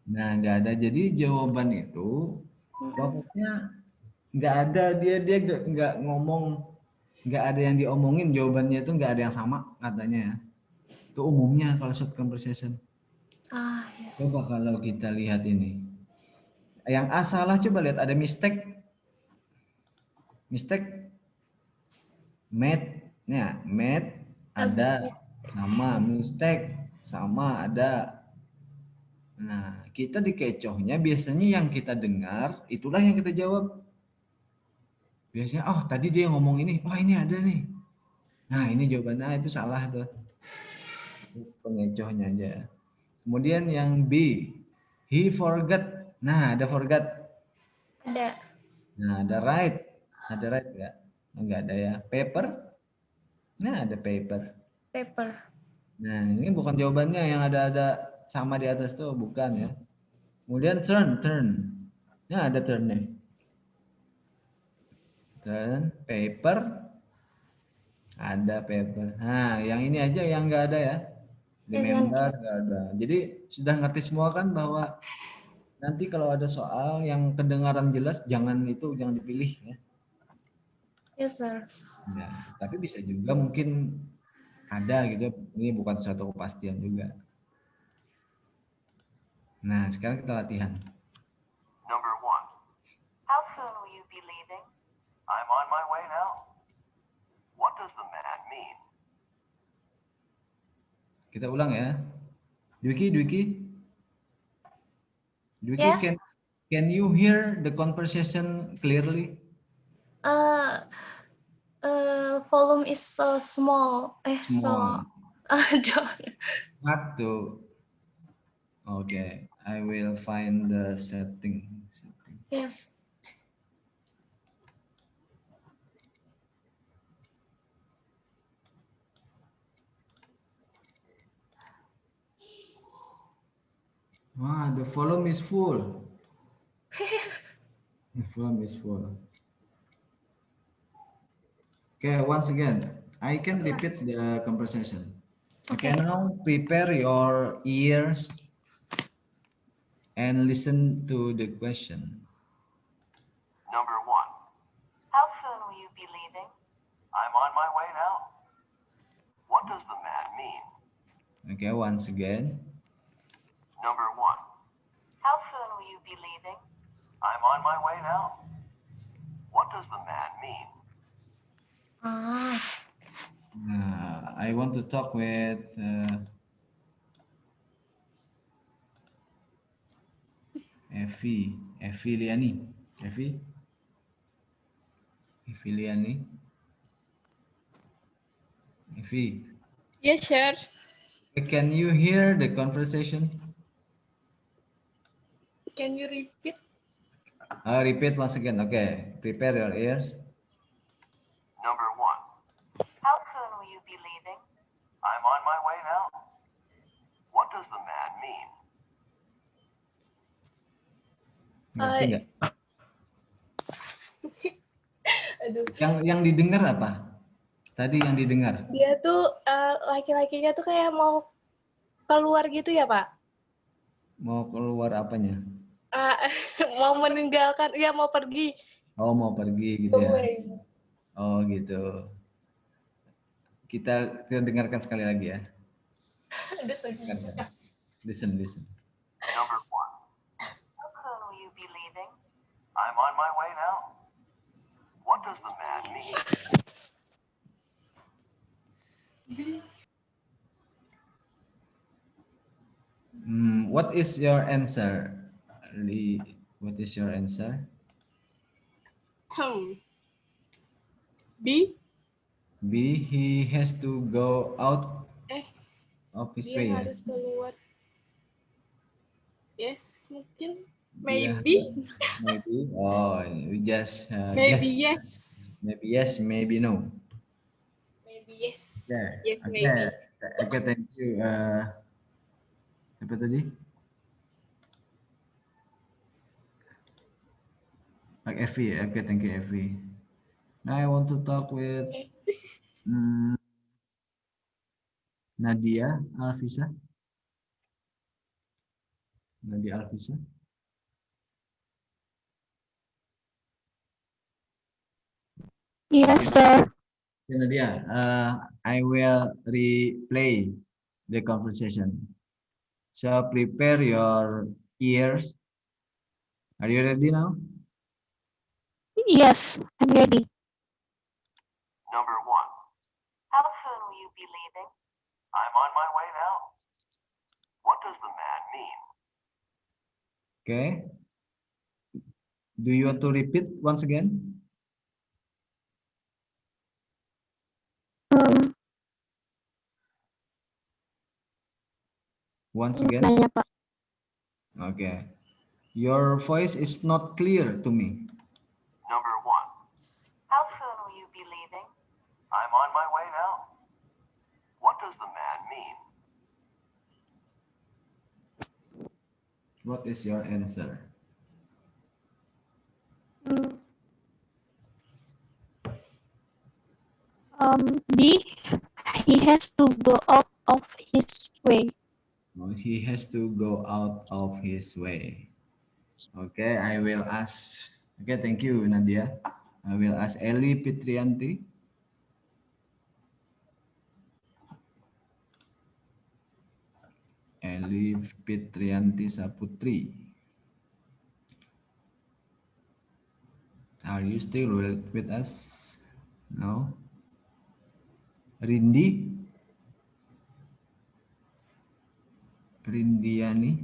Speaker 1: Nah, nggak ada. Jadi jawaban itu pokoknya nggak ada, dia nggak ngomong, nggak ada yang diomongin, jawabannya itu nggak ada yang sama katanya. Itu umumnya kalau short conversation.
Speaker 6: Yes.
Speaker 1: Coba kalau kita lihat ini. Yang A salah, coba lihat ada mistake. Made ada sama, mistake sama ada. Nah, kita dikecohnya biasanya yang kita dengar itulah yang kita jawab. Biasanya, oh tadi dia ngomong ini, oh ini ada nih. Nah ini jawabannya, itu salah tuh. Pengecohnya aja. Kemudian yang B, he forgot. Nah ada forgot.
Speaker 6: Ada.
Speaker 1: Nah ada right ya? Enggak ada ya. Paper. Nah ada paper. Nah ini bukan jawabannya yang ada sama di atas tuh, bukan ya. Kemudian turn. Nah ada turn nih. Turn, paper, ada paper. Nah yang ini aja yang enggak ada ya. Remember enggak ada. Jadi sudah ngerti semua kan bahwa nanti kalau ada soal yang kedengaran jelas jangan dipilih ya.
Speaker 6: Yes, sir.
Speaker 1: Ya, tapi bisa juga mungkin ada gitu, ini bukan suatu kepastian juga. Nah, sekarang kita latihan.
Speaker 7: Number 1. How soon will you be leaving? I'm on my way now. What does the man mean?
Speaker 1: Kita ulang ya. Dwiki,
Speaker 6: Yes.
Speaker 1: can you hear the conversation clearly?
Speaker 6: Volume is so small.
Speaker 1: Small.
Speaker 6: Don't.
Speaker 1: Hard to. Okay, I will find the setting.
Speaker 6: Yes.
Speaker 1: Ah, the volume is full. The volume is full. Okay, once again, I can repeat the conversation. Okay, now prepare your ears and listen to the question.
Speaker 7: Number 1. How soon will you be leaving? I'm on my way now. What does the man mean?
Speaker 1: Okay, once again.
Speaker 7: Number 1. How soon will you be leaving? I'm on my way now. What does the man mean?
Speaker 1: I want to talk with Effie Liani. Effie Liani. Effie.
Speaker 3: Yes, sir.
Speaker 1: Can you hear the conversation?
Speaker 3: Can you repeat?
Speaker 1: Repeat once again. Okay, prepare your ears.
Speaker 7: Number 1. How soon will you be leaving? I'm on my way now. What does the man mean?
Speaker 1: Ngerti nggak?
Speaker 3: Aduh,
Speaker 1: Yang didengar apa? Tadi yang didengar.
Speaker 3: dia tuh laki-lakinya tuh kayak mau keluar gitu ya, Pak?
Speaker 1: Mau keluar apanya?
Speaker 3: Mau meninggalkan, ya mau pergi.
Speaker 1: Oh, mau pergi gitu ya. Oh, gitu. Kita dengarkan sekali lagi ya. Listen.
Speaker 7: Number 1. How soon will you be leaving? I'm on my way now. What does the man mean?
Speaker 1: What is your answer? Lee, what is your answer?
Speaker 3: B.
Speaker 1: B, he has to go out of his
Speaker 3: Dia
Speaker 1: way. Ya?
Speaker 3: harus keluar. Yes, mungkin.
Speaker 1: Dia-
Speaker 3: Maybe.
Speaker 1: maybe. Oh, we just
Speaker 3: Maybe
Speaker 1: guess.
Speaker 3: yes.
Speaker 1: Maybe yes, maybe no.
Speaker 3: Maybe yes.
Speaker 1: Okay.
Speaker 3: Yes,
Speaker 1: Okay.
Speaker 3: maybe.
Speaker 1: Okay, thank you. Apa tadi? Like Effie. Okay, thank you, Effie. Now I want to talk with Nadia Alvisa. Nadia Alvisa.
Speaker 2: Yes, sir.
Speaker 1: Okay, Nadia, I will replay the conversation. So prepare your ears. Are you ready now?
Speaker 2: Yes, I'm ready.
Speaker 7: Number 1. How soon will you be leaving? I'm on my way now. What does the man mean?
Speaker 1: Okay. Do you want to repeat once again? Once again?
Speaker 2: Nanya, Pak.
Speaker 1: Okay. Your voice is not clear to me.
Speaker 7: Number 1. How soon will you be leaving? I'm on my way now. What does the man mean?
Speaker 1: What is your answer?
Speaker 2: B, he has to go out of his way.
Speaker 1: Oh, he has to go out of his way. Okay, I will ask. Okay, thank you, Nadia. I will ask Eli Pitrianti. Elif Fitrianti Saputri. Are you still with us? No. Rindi? Rindiani?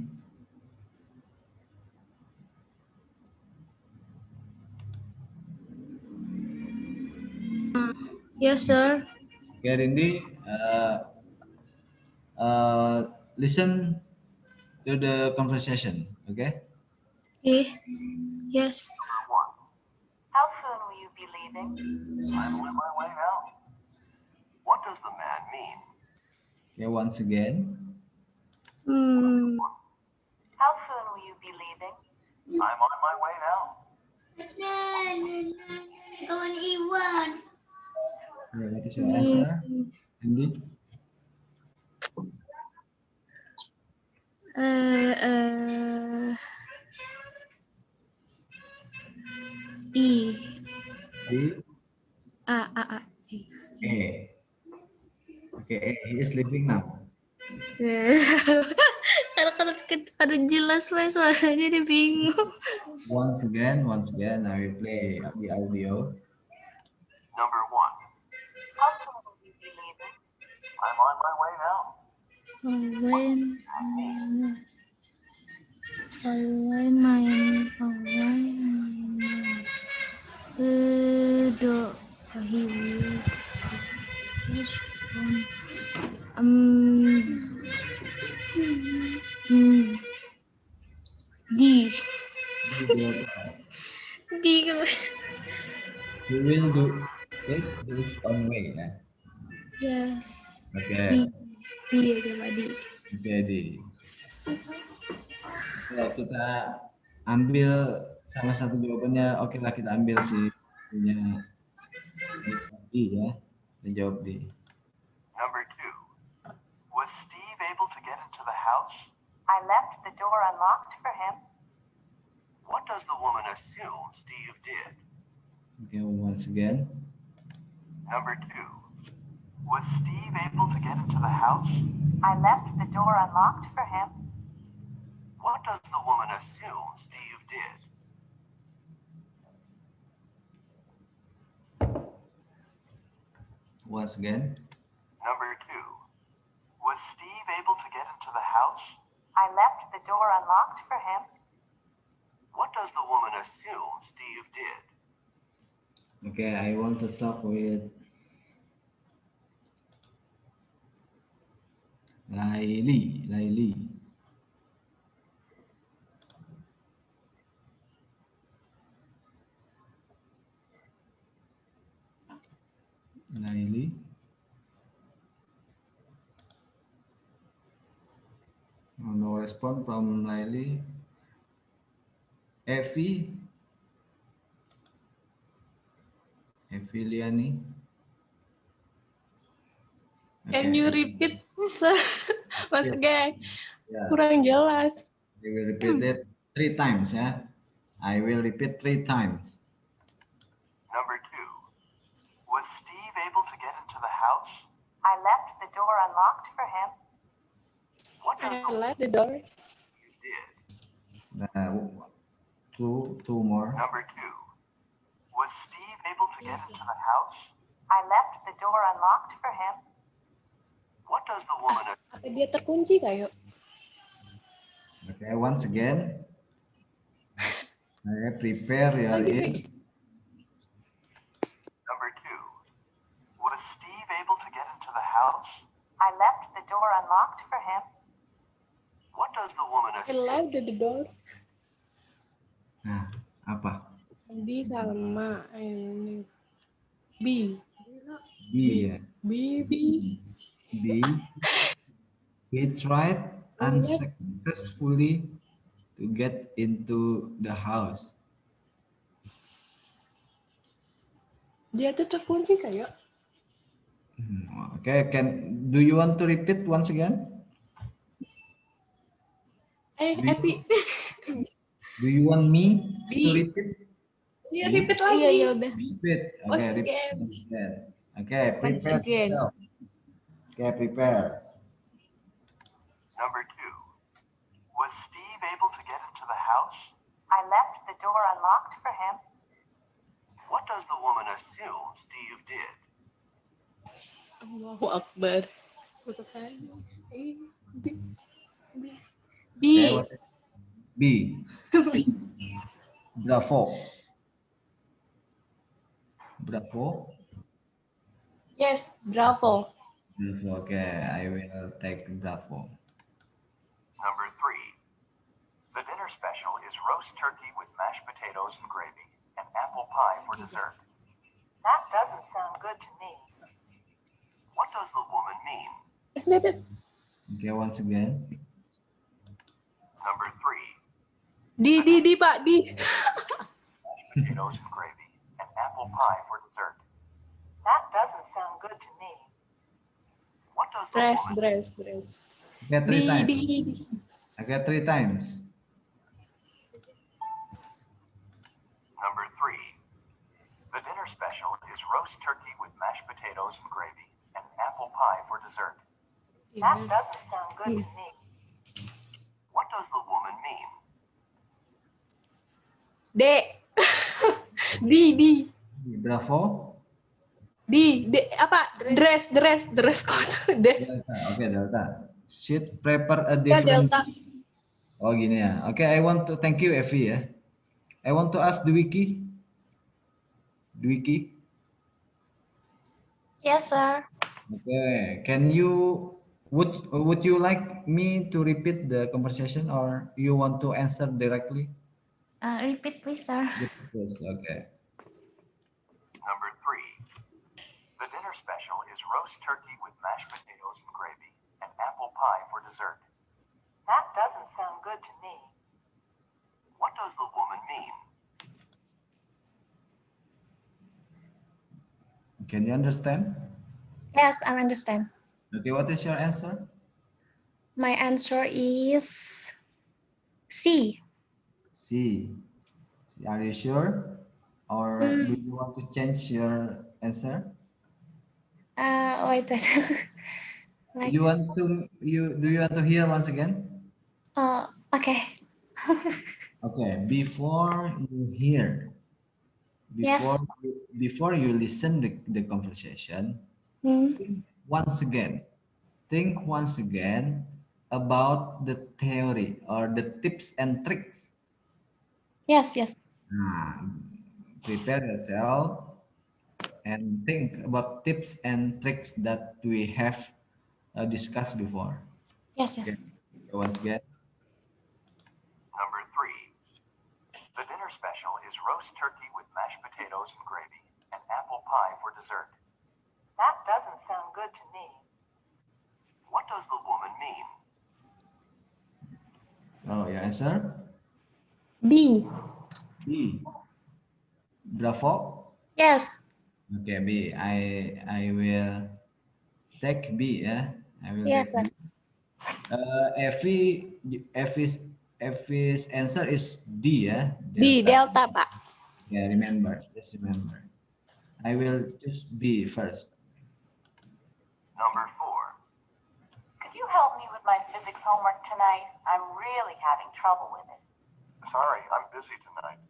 Speaker 2: Yes, sir.
Speaker 1: Okay, Rindi. Listen to the conversation. Okay.
Speaker 2: Yes.
Speaker 7: Number 1. How soon will you be leaving? I'm on my way now. What does the man mean?
Speaker 1: Okay. Once again.
Speaker 7: How soon will you be leaving? I'm on my way now.
Speaker 1: Okay, what is your answer, Rindi?
Speaker 2: I.
Speaker 1: D.
Speaker 2: A.
Speaker 1: A. Okay, he is leaving now.
Speaker 2: Karena jelas mas, suaranya dia bingung.
Speaker 1: Once again, I will play the audio.
Speaker 7: Number 1. How soon will you be leaving? I'm on my way now.
Speaker 2: He will D.
Speaker 1: He will do it his own way. Ya?
Speaker 2: Yes.
Speaker 1: Okay.
Speaker 2: Iya, coba D.
Speaker 1: Jadi, ya, kita ambil salah satu jawabannya. Oke lah, kita ambil si punya D ya. Kita jawab D.
Speaker 7: Number 2. Was Steve able to get into the house? I left the door unlocked for him. What does the woman assume Steve did?
Speaker 1: Okay, once again.
Speaker 7: Number 2. Was Steve able to get into the house? I left the door unlocked for him. What does the woman assume Steve did?
Speaker 1: Once again.
Speaker 7: Number 2. Was Steve able to get into the house? I left the door unlocked for him. What does the woman assume Steve did?
Speaker 1: Okay, I want to talk with Laili. No response from Laili. Evi Liani.
Speaker 3: Can you repeat, Mas Gek?
Speaker 1: Yeah.
Speaker 3: Kurang jelas.
Speaker 1: I will repeat it 3 times. Yeah, I will repeat 3 times.
Speaker 7: Number 2. Was Steve able to get into the house? I left the door unlocked for him. What does
Speaker 3: I
Speaker 7: the
Speaker 3: left the door.
Speaker 7: you did?
Speaker 1: Two more.
Speaker 7: Number 2. Was Steve able to get into the house? I left the door unlocked for him. What does the woman
Speaker 3: Apa dia terkunci kayo?
Speaker 1: Okay, once again. Okay, prepare your ear.
Speaker 7: Number 2. Was Steve able to get into the house? I left the door unlocked for him. What does the woman
Speaker 3: I left the door.
Speaker 1: Nah, apa?
Speaker 3: D sama ini. B.
Speaker 1: B ya.
Speaker 3: B.
Speaker 1: B. He tried unsuccessfully to get into the house.
Speaker 3: Dia tuh terkunci kayo.
Speaker 1: Okay, do you want to repeat once again?
Speaker 3: Epi.
Speaker 1: Do you want me to
Speaker 3: B.
Speaker 1: repeat?
Speaker 3: Dia repeat lagi.
Speaker 2: Iya, udah.
Speaker 1: Repeat.
Speaker 3: Once
Speaker 1: Okay, repeat
Speaker 3: again.
Speaker 1: once again. Okay,
Speaker 2: Once
Speaker 1: prepare
Speaker 2: again.
Speaker 1: yourself. Okay, prepare.
Speaker 7: Number 2. left the door unlocked for him. What does the woman assume Steve did?
Speaker 3: Allahu Akbar. B.
Speaker 1: Okay, what is B? Bravo. Bravo.
Speaker 3: Yes, bravo.
Speaker 1: Bravo. Okay, I will take Bravo.
Speaker 7: Number 3. The dinner special is roast turkey with mashed potatoes and gravy and apple pie for dessert. That doesn't sound good to me. What does the woman mean?
Speaker 1: Okay, once again.
Speaker 7: Number 3.
Speaker 3: D, Pak, D.
Speaker 7: Potatoes and gravy and apple pie for dessert. That doesn't sound good to me. What does the woman
Speaker 3: Dress.
Speaker 1: Okay, three times.
Speaker 3: D.
Speaker 1: Okay, 3 times.
Speaker 7: Number 3. The dinner special is roast turkey with mashed potatoes and gravy and apple pie for dessert. That doesn't sound good to me. What does the woman mean?
Speaker 3: D. D.
Speaker 1: Bravo.
Speaker 3: D. Apa? Dress code.
Speaker 1: Delta. Okay, Delta. Should prepare a
Speaker 3: Ya,
Speaker 1: different.
Speaker 3: Delta.
Speaker 1: Oh, gini ya. Okay, I want to thank you, Evi ya. I want to ask Dwiki. Dwiki.
Speaker 6: Yes, sir.
Speaker 1: Okay, can you would you like me to repeat the conversation or you want to answer directly?
Speaker 6: Repeat, please, sir.
Speaker 1: Yes, okay.
Speaker 7: Number 3. The dinner special is roast turkey with mashed potatoes and gravy and apple pie for dessert. That doesn't sound good to me. What does the woman mean?
Speaker 1: Can you understand?
Speaker 6: Yes, I understand.
Speaker 1: Okay, what is your answer?
Speaker 6: My answer is C.
Speaker 1: C. Are you sure? Or do you want to change your answer?
Speaker 6: Wait. Like,
Speaker 1: You want to do you want to hear once again?
Speaker 6: okay.
Speaker 1: Okay, before you hear,
Speaker 6: Yes.
Speaker 1: before you listen the conversation,
Speaker 6: Hmm.
Speaker 1: think once again about the theory or the tips and tricks.
Speaker 6: Yes.
Speaker 1: Prepare yourself and think about tips and tricks that we have discussed before.
Speaker 6: Yes.
Speaker 1: Okay. Once again.
Speaker 7: Number 3. The dinner special is roast turkey with mashed potatoes and gravy and apple pie for dessert. That doesn't sound good to me. What does the woman mean?
Speaker 1: Oh, your answer?
Speaker 6: B.
Speaker 1: B. Bravo.
Speaker 6: Yes.
Speaker 1: Okay, B. I will take B. Yeah, I will
Speaker 6: Yes,
Speaker 1: take B. Effie's answer is D. Yeah.
Speaker 3: D. Delta, Pak.
Speaker 1: Yeah, remember. Just remember. I will choose B first.
Speaker 7: Number 4. Could you help me with my physics homework tonight? I'm really having trouble with it. Sorry, I'm busy tonight.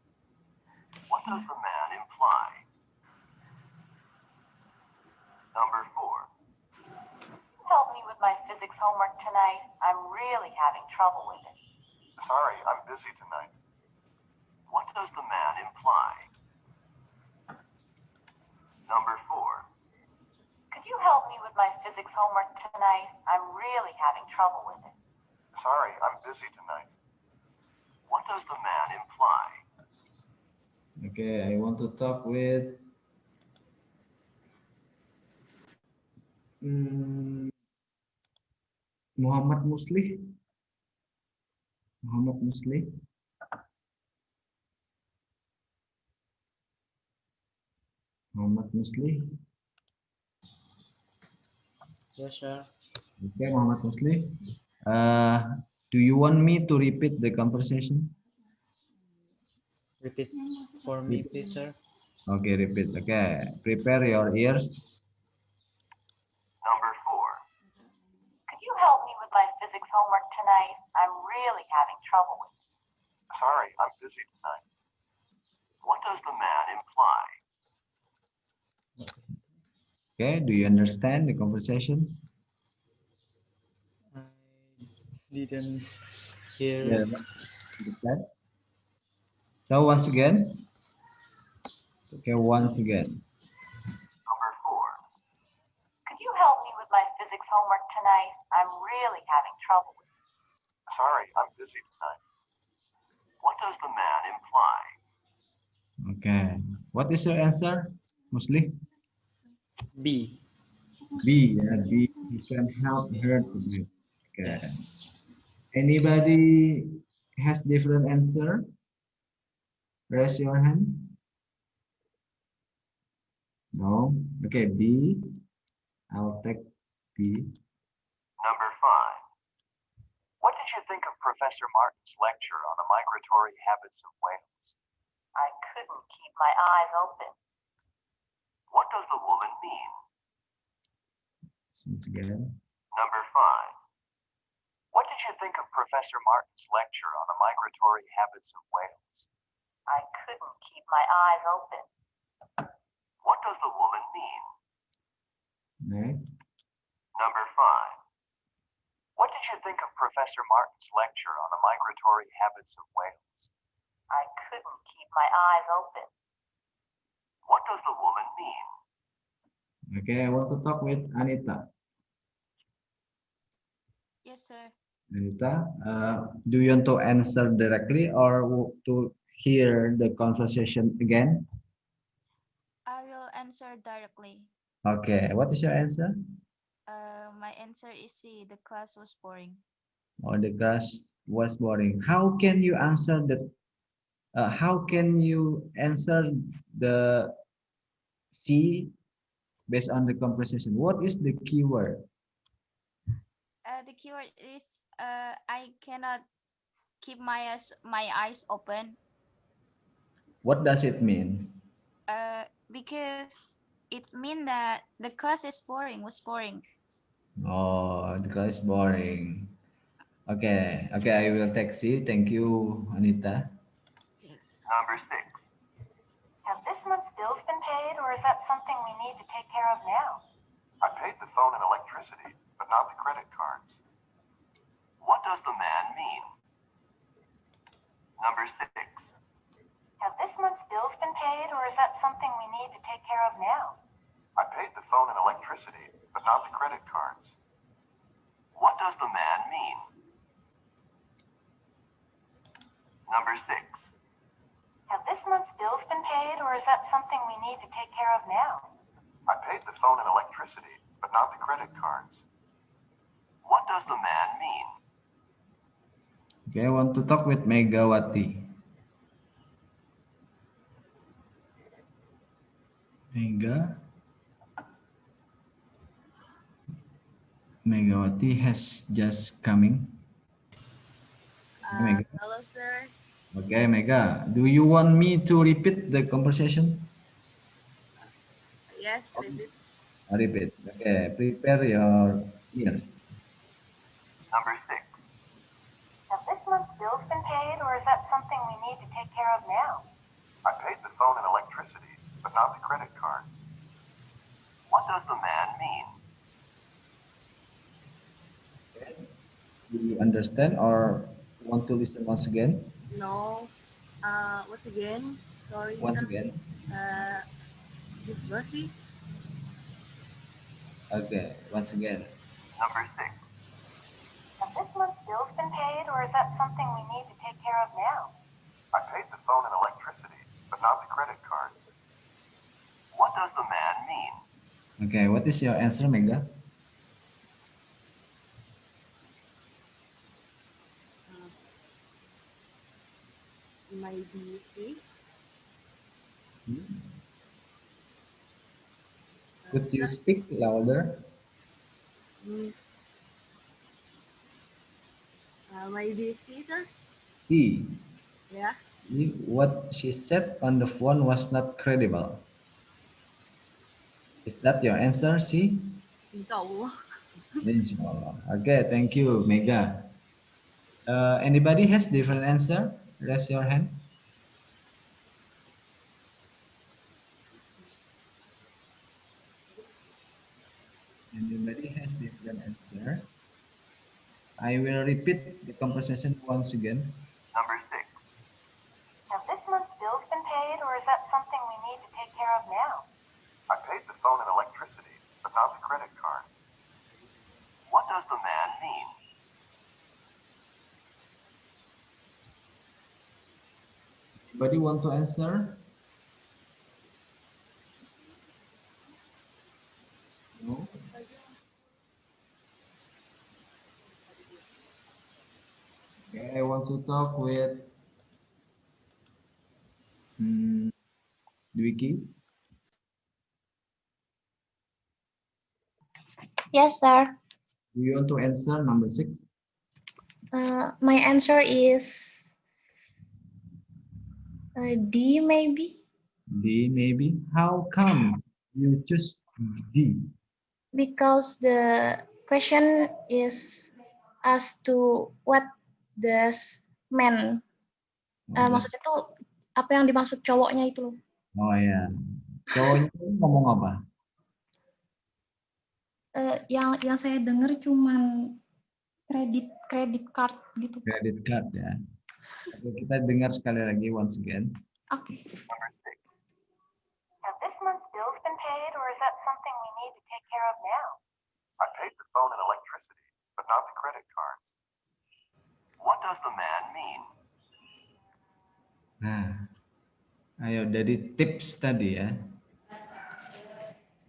Speaker 7: What does the man imply? Number 4. Help me with my physics homework tonight. I'm really having trouble with it. Sorry, I'm busy tonight. What does the man imply? Number 4. Could you help me with my physics homework tonight? I'm really having trouble with it. Sorry, I'm busy tonight. What does the man imply?
Speaker 1: Okay, I want to talk with Muhammad Muslih. Muhammad Muslih. Muhammad Muslih.
Speaker 8: Yes, sir.
Speaker 1: Okay, Muhammad Muslih. Do you want me to repeat the conversation?
Speaker 8: Repeat for me, please, sir.
Speaker 1: Okay, repeat. Okay, prepare your ears.
Speaker 7: Number 4. Could you help me with my physics homework tonight? I'm really having trouble with it. Sorry, I'm busy tonight. What does the man imply?
Speaker 1: Okay, do you understand the conversation?
Speaker 8: I didn't hear.
Speaker 1: Yeah, understand? So once again, okay, once again.
Speaker 7: Number 4.
Speaker 9: Could you help me with my physics homework tonight? I'm really having trouble with it.
Speaker 7: Sorry, I'm busy tonight. What does the man imply?
Speaker 1: Okay, what is your answer, Musli?
Speaker 8: B.
Speaker 1: B, yeah, B. You can help her to do. Okay.
Speaker 8: Yes.
Speaker 1: Anybody has different answer? Raise your hand. No. Okay, B. I'll take B.
Speaker 7: Number 5. What did you think of Professor Martin's lecture on the migratory habits of whales?
Speaker 9: I couldn't keep my eyes open.
Speaker 7: What does the woman mean?
Speaker 1: Once again.
Speaker 7: Number 5. What did you think of Professor Martin's lecture on the migratory habits of whales?
Speaker 9: I couldn't keep my eyes open.
Speaker 7: What does the woman mean?
Speaker 1: Next.
Speaker 7: Number 5. What did you think of Professor Martin's lecture on the migratory habits of whales?
Speaker 9: I couldn't keep my eyes open.
Speaker 7: What does the woman mean?
Speaker 1: Okay, I want to talk with Anita.
Speaker 10: Yes, sir.
Speaker 1: Anita, do you want to answer directly or to hear the conversation again?
Speaker 10: I will answer directly.
Speaker 1: Okay, what is your answer?
Speaker 10: My answer is C. The class was boring.
Speaker 1: Or the class was boring. How can you answer that? How can you answer the C based on the conversation? What is the keyword?
Speaker 10: The keyword is I cannot keep my eyes open.
Speaker 1: What does it mean?
Speaker 10: Because it means that the class is boring. Was boring.
Speaker 1: Oh, the class is boring. Okay, okay, I will take C. Thank you, Anita.
Speaker 10: Yes.
Speaker 7: Number 6.
Speaker 9: Have this month's bills been paid, or is that something we need to take care of now?
Speaker 7: I paid the phone and electricity, but not the credit cards. What does the man mean? Number 6.
Speaker 9: Have this month's bills been paid, or is that something we need to take care of now?
Speaker 7: I paid the phone and electricity, but not the credit cards. What does the man mean? Number 6.
Speaker 9: Have this month's bills been paid, or is that something we need to take care of now?
Speaker 7: I paid the phone and electricity, but not the credit cards. What does the man mean?
Speaker 1: Okay, I want to talk with Megawati. Megawati has just coming. Mega.
Speaker 11: Hello, sir.
Speaker 1: Okay, Mega. Do you want me to repeat the conversation?
Speaker 11: Yes, repeat.
Speaker 1: Repeat. Okay, prepare your ear.
Speaker 7: Number 6.
Speaker 9: Have this month's bills been paid, or is that something we need to take care of now?
Speaker 7: I paid the phone and electricity, but not the credit cards. What does the man mean?
Speaker 1: Do you understand or want to listen once again?
Speaker 11: No. Once again. Sorry.
Speaker 1: Once
Speaker 11: sir.
Speaker 1: again.
Speaker 11: This Mercy.
Speaker 1: Okay, once again.
Speaker 7: Number 6.
Speaker 9: Have this month's bills been paid, or is that something we need to take care of now?
Speaker 7: I paid the phone and electricity, but not the credit cards. What does the man mean?
Speaker 1: Okay, what is your answer, Mega?
Speaker 11: Maybe C.
Speaker 1: Could you speak louder?
Speaker 11: Maybe C, sir.
Speaker 1: C.
Speaker 11: Yeah.
Speaker 1: What she said on the phone was not credible. Is that your answer, C?
Speaker 11: Inshallah.
Speaker 1: Inshallah. Okay, thank you, Mega. Anybody has different answer? Raise your hand. I will repeat the conversation once again.
Speaker 7: Number 6.
Speaker 9: Have this month's bills been paid, or is that something we need to take care of now?
Speaker 7: I paid the phone and electricity, but not the credit card. What does the man mean?
Speaker 1: Anybody want to answer? No? Okay, I want to talk with Dwiki.
Speaker 6: Yes, sir.
Speaker 1: Do you want to answer number 6?
Speaker 6: My answer is D, maybe.
Speaker 1: D, maybe. How come you choose D?
Speaker 6: Because the question is as to what does man. Maksudnya tuh apa yang dimaksud cowoknya itu loh.
Speaker 1: Oh ya, cowoknya ngomong apa?
Speaker 6: Yang saya dengar cuman kredit card gitu.
Speaker 1: Credit card ya. Oke, kita dengar sekali lagi once again.
Speaker 6: Oke.
Speaker 7: Number 6.
Speaker 9: Have this month's bills been paid, or is that something we need to take care of now?
Speaker 7: I paid the phone and electricity, but not the credit card. What does the man mean?
Speaker 1: Nah, ayo dari tips tadi ya.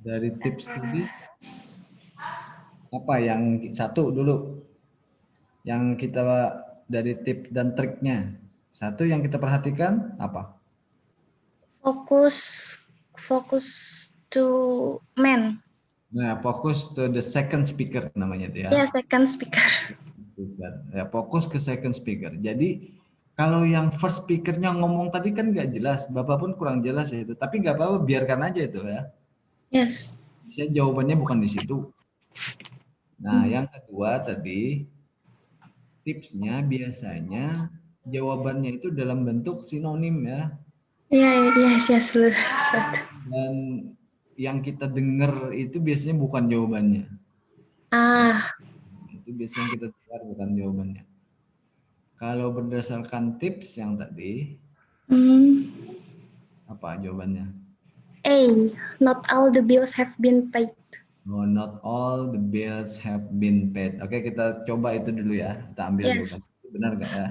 Speaker 1: Dari tips tadi, apa yang satu dulu? Yang kita dari tips dan triknya. Satu yang kita perhatikan apa?
Speaker 6: Fokus to man.
Speaker 1: Nah, fokus to the second speaker namanya itu ya.
Speaker 6: Ya, second speaker.
Speaker 1: Ya, fokus ke second speaker. Jadi kalau yang first speakernya ngomong tadi kan nggak jelas, Bapak pun kurang jelas ya itu. Tapi nggak apa-apa, biarkan aja itu ya.
Speaker 6: Yes.
Speaker 1: Saya jawabannya bukan di situ. Nah, yang kedua tadi tipsnya biasanya jawabannya itu dalam bentuk sinonim ya.
Speaker 6: Iya, yes, betul.
Speaker 1: Dan yang kita dengar itu biasanya bukan jawabannya. Itu biasanya kita dengar bukan jawabannya. Kalau berdasarkan tips yang tadi, apa jawabannya?
Speaker 6: A. Not all the bills have been paid.
Speaker 1: No, not all the bills have been paid. Oke, kita coba itu dulu ya. Kita ambil dulu. Benar nggak ya?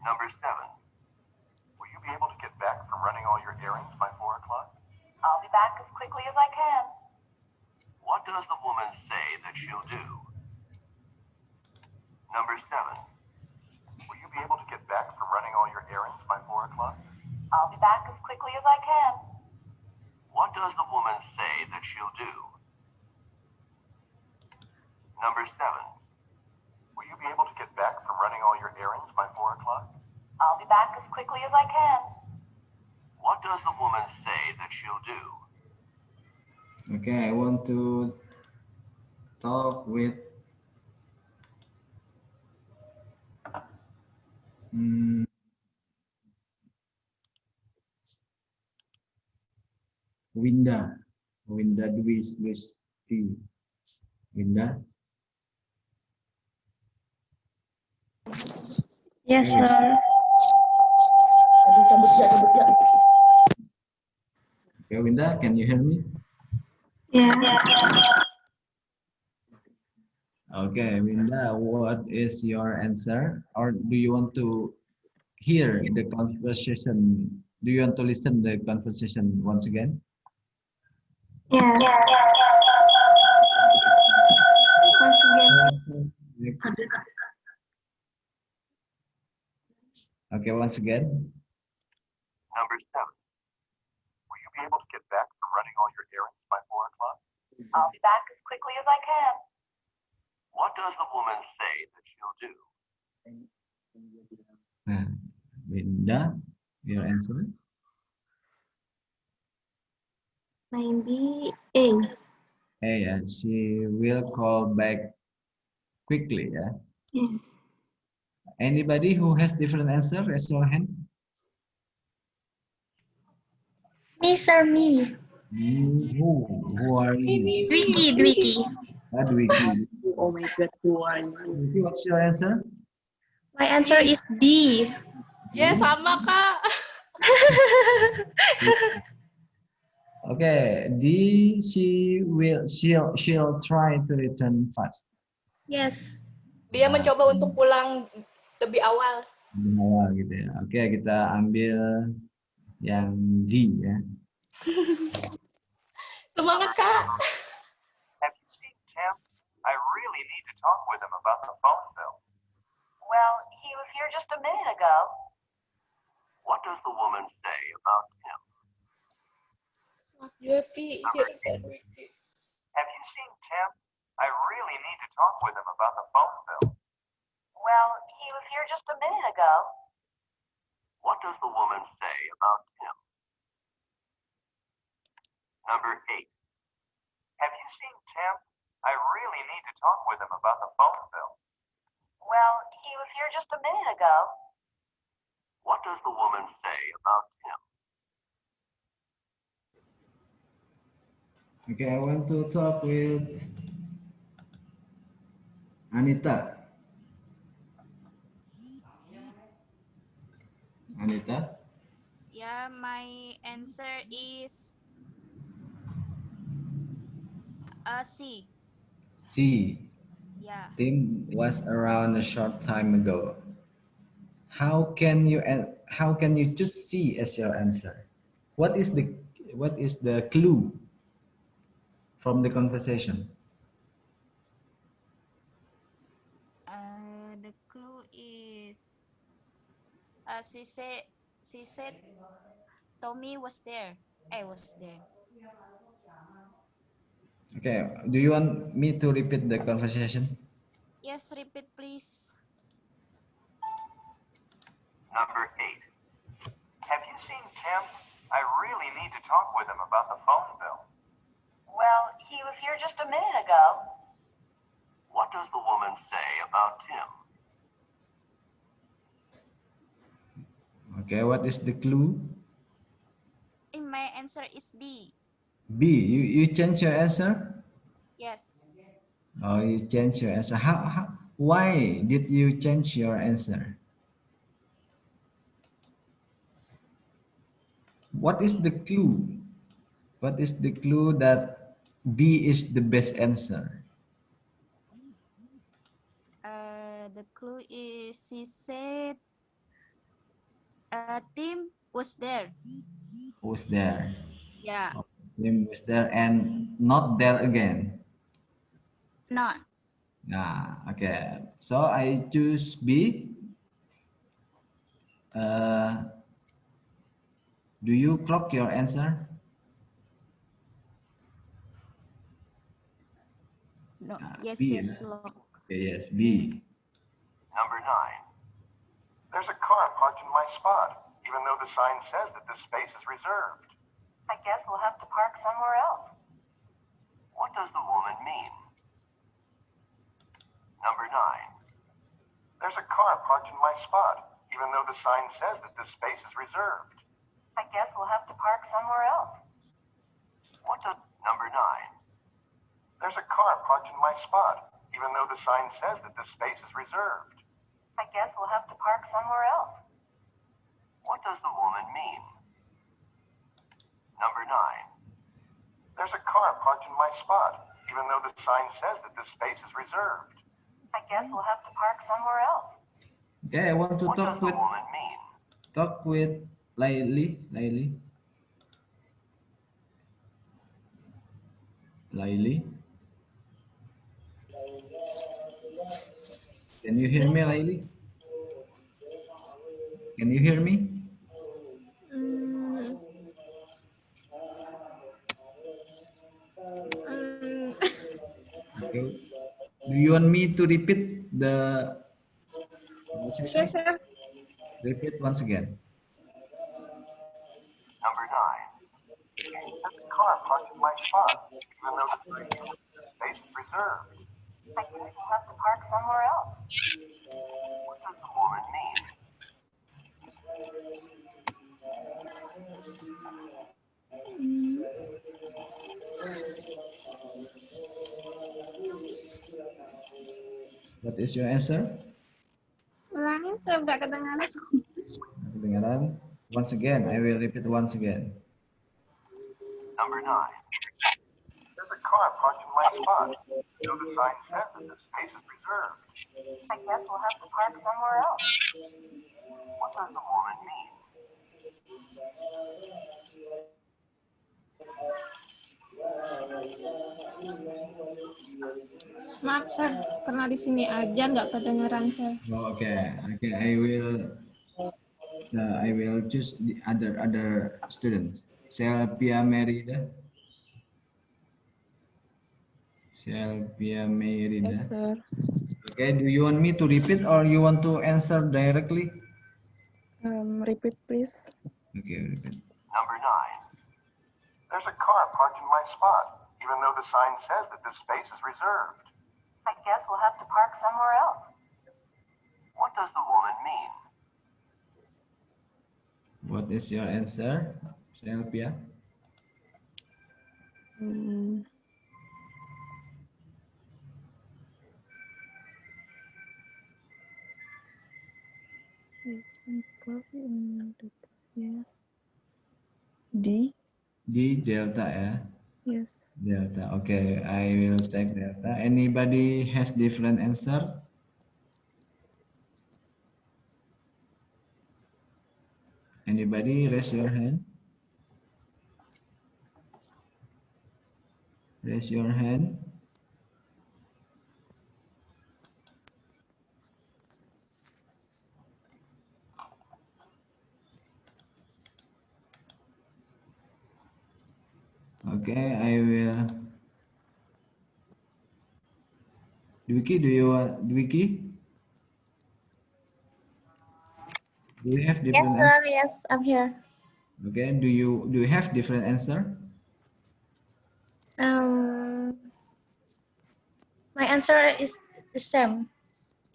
Speaker 7: Number 7. Will you be able to get back from running all your errands by 4 o'clock?
Speaker 9: I'll be back as quickly as I can.
Speaker 7: What does the woman say that she'll do? Number 7. Will you be able to get back from running all your errands by 4 o'clock?
Speaker 9: I'll be back as quickly as I can.
Speaker 7: What does the woman say that she'll do? Number 7. Will you be able to get back from running all your errands by 4 o'clock?
Speaker 9: I'll be back as quickly as I can.
Speaker 7: What does the woman say that she'll do?
Speaker 1: Okay, I want to talk with Winda Dwi. Winda.
Speaker 6: Yes, sir.
Speaker 1: Okay, Winda, can you hear me?
Speaker 6: Yeah.
Speaker 1: Okay, Winda, what is your answer? Or do you want to hear the conversation? Do you want to listen the conversation once again?
Speaker 6: Yeah. Once again.
Speaker 1: Okay, once again.
Speaker 7: Number 7. Will you be able to get back from running all your errands by 4 o'clock?
Speaker 9: I'll be back as quickly as I can.
Speaker 7: What does the woman say that she'll do?
Speaker 1: Nah, Winda, your answer?
Speaker 6: Maybe A.
Speaker 1: Yeah, she will call back quickly, yeah?
Speaker 6: Yeah.
Speaker 1: Anybody who has different answer, raise your hand.
Speaker 6: Me, sir, me.
Speaker 1: Who are you?
Speaker 6: Dwiki.
Speaker 1: Dwiki.
Speaker 11: Oh my god, one.
Speaker 1: Dwiki, what's your answer?
Speaker 6: My answer is D.
Speaker 3: Ya sama Kak.
Speaker 1: Okay, D. She'll try to return fast.
Speaker 6: Yes.
Speaker 3: Dia mencoba untuk pulang lebih awal.
Speaker 1: Lebih awal gitu ya. Oke, kita ambil yang D ya.
Speaker 3: Semangat Kak.
Speaker 7: Have you seen Tim? I really need to talk with him about the phone bill.
Speaker 9: Well, he was here just a minute ago.
Speaker 7: What does the woman say about Tim?
Speaker 3: Dwiki.
Speaker 7: Have you seen Tim? I really need to talk with him about the phone bill.
Speaker 9: Well, he was here just a minute ago.
Speaker 7: What does the woman say about Tim? Number 8. Have you seen Tim? I really need to talk with him about the phone bill.
Speaker 9: Well, he was here just a minute ago.
Speaker 7: What does the woman say about Tim?
Speaker 1: Okay, I want to talk with Anita. Anita?
Speaker 10: Yeah, my answer is C.
Speaker 1: C.
Speaker 10: Yeah.
Speaker 1: Tim was around a short time ago. How can you choose C as your answer? What is the clue from the conversation?
Speaker 10: The clue is she said Tommy was there. I was there.
Speaker 1: Okay, do you want me to repeat the conversation?
Speaker 10: Yes, repeat please.
Speaker 7: Number 8. Have you seen Tim? I really need to talk with him about the phone bill.
Speaker 9: Well, he was here just a minute ago.
Speaker 7: What does the woman say about Tim?
Speaker 1: Okay, what is the clue?
Speaker 10: My answer is B.
Speaker 1: B. You change your answer?
Speaker 10: Yes.
Speaker 1: Oh, you change your answer. Why did you change your answer? What is the clue? What is the clue that B is the best answer?
Speaker 10: The clue is she said Tim was there.
Speaker 1: Who's there?
Speaker 10: Yeah.
Speaker 1: Oh, Tim was there and not there again.
Speaker 10: Not.
Speaker 1: Okay. So I choose B. Do you clock your answer?
Speaker 10: No. Yes,
Speaker 1: B.
Speaker 10: yes, lock.
Speaker 1: Okay, yes, B.
Speaker 7: Number 9. There's a car parked in my spot, even though the sign says that this space is reserved.
Speaker 9: I guess we'll have to park somewhere else.
Speaker 7: What does the woman mean? Number 9. There's a car parked in my spot, even though the sign says that this space is reserved.
Speaker 9: I guess we'll have to park somewhere else.
Speaker 7: What does number 9? There's a car parked in my spot, even though the sign says that this space is reserved.
Speaker 9: I guess we'll have to park somewhere else.
Speaker 7: What does the woman mean? Number 9. There's a car parked in my spot, even though the sign says that this space is reserved.
Speaker 9: I guess we'll have to park somewhere else.
Speaker 1: Okay, I want to
Speaker 7: What does
Speaker 1: talk
Speaker 7: the
Speaker 1: with
Speaker 7: woman mean?
Speaker 1: Laili. Can you hear me, Laili? Can you hear me? Okay. Do you want me to repeat the conversation?
Speaker 3: Yes, sir.
Speaker 1: Repeat once again.
Speaker 7: Number 9. There's a car parked in my spot, even though the sign says that this space is reserved.
Speaker 9: I guess we'll have to park somewhere else.
Speaker 7: What does the woman mean?
Speaker 1: What is your answer?
Speaker 5: Ulangin, saya nggak kedengaran.
Speaker 1: Kedengaran? Once again, I will repeat once again.
Speaker 7: Number 9. There's a car parked in my spot. You know the sign says that this space is reserved.
Speaker 9: I guess we'll have to park somewhere else.
Speaker 7: What does the woman mean?
Speaker 12: Maaf, Sir, karena di sini aja nggak kedengeran, Sir.
Speaker 1: Oh, okay. I will choose the other students. Selvia Merida. Selvia Merida.
Speaker 12: Yes, Sir.
Speaker 1: Okay. Do you want me to repeat or you want to answer directly?
Speaker 12: Repeat, please.
Speaker 1: Okay, repeat.
Speaker 7: Number 9. There's a car parked in my spot, even though the sign says that this space is reserved.
Speaker 9: I guess we'll have to park somewhere else.
Speaker 7: What does the woman mean?
Speaker 1: What is your answer, Selvia?
Speaker 12: D.
Speaker 1: D, delta ya.
Speaker 12: Yes.
Speaker 1: Delta. Okay, I will take delta. Anybody has different answer? Anybody raise your hand? Raise your hand. Okay, I will. Dwiki, Dwiki? Do you have
Speaker 6: Yes,
Speaker 1: different
Speaker 6: sir. Yes, I'm here.
Speaker 1: Okay, do you have different answer?
Speaker 6: My answer is the same.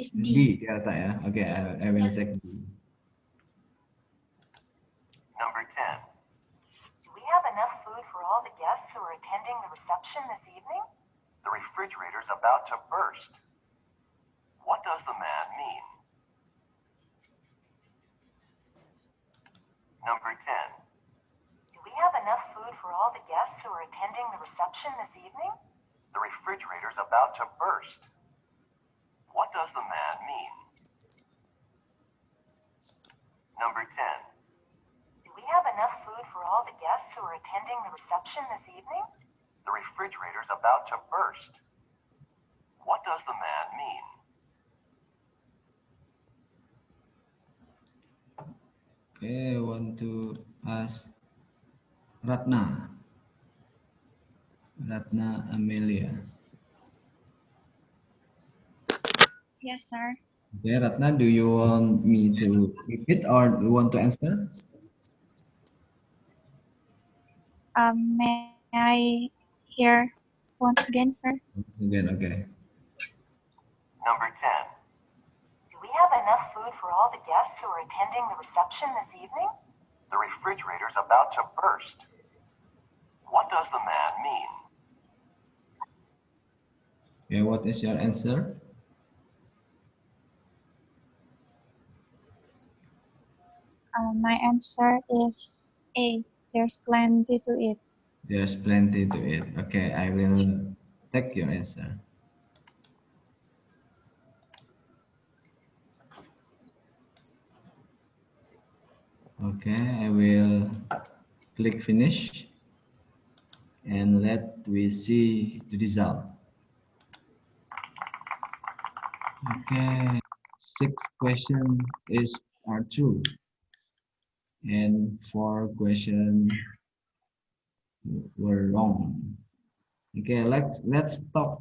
Speaker 6: It's D.
Speaker 1: D delta ya. Okay, I will
Speaker 6: Yes.
Speaker 1: take D.
Speaker 7: Number 10.
Speaker 9: Do we have enough food for all the guests who are attending the reception this evening?
Speaker 7: The refrigerator's about to burst. What does the man mean? Number 10.
Speaker 9: Do we have enough food for all the guests who are attending the reception this evening?
Speaker 7: The refrigerator's about to burst. What does the man mean? Number 10.
Speaker 9: Do we have enough food for all the guests who are attending the reception this evening?
Speaker 7: The refrigerator's about to burst. What does the man mean?
Speaker 1: Okay, I want to ask Ratna. Ratna Amelia.
Speaker 5: Yes, sir.
Speaker 1: Okay, Ratna, do you want me to repeat or do you want to answer?
Speaker 5: May I hear once again, sir?
Speaker 1: Again, okay.
Speaker 7: Number 10.
Speaker 9: Do we have enough food for all the guests who are attending the reception this evening?
Speaker 7: The refrigerator's about to burst. What does the man mean?
Speaker 1: Okay, what is your answer?
Speaker 5: My answer is A. There's plenty to eat.
Speaker 1: There's plenty to eat. Okay, I will take your answer. Okay, I will click finish and let we see the result. Okay, 6 questions are true and 4 questions were wrong. Okay, let's talk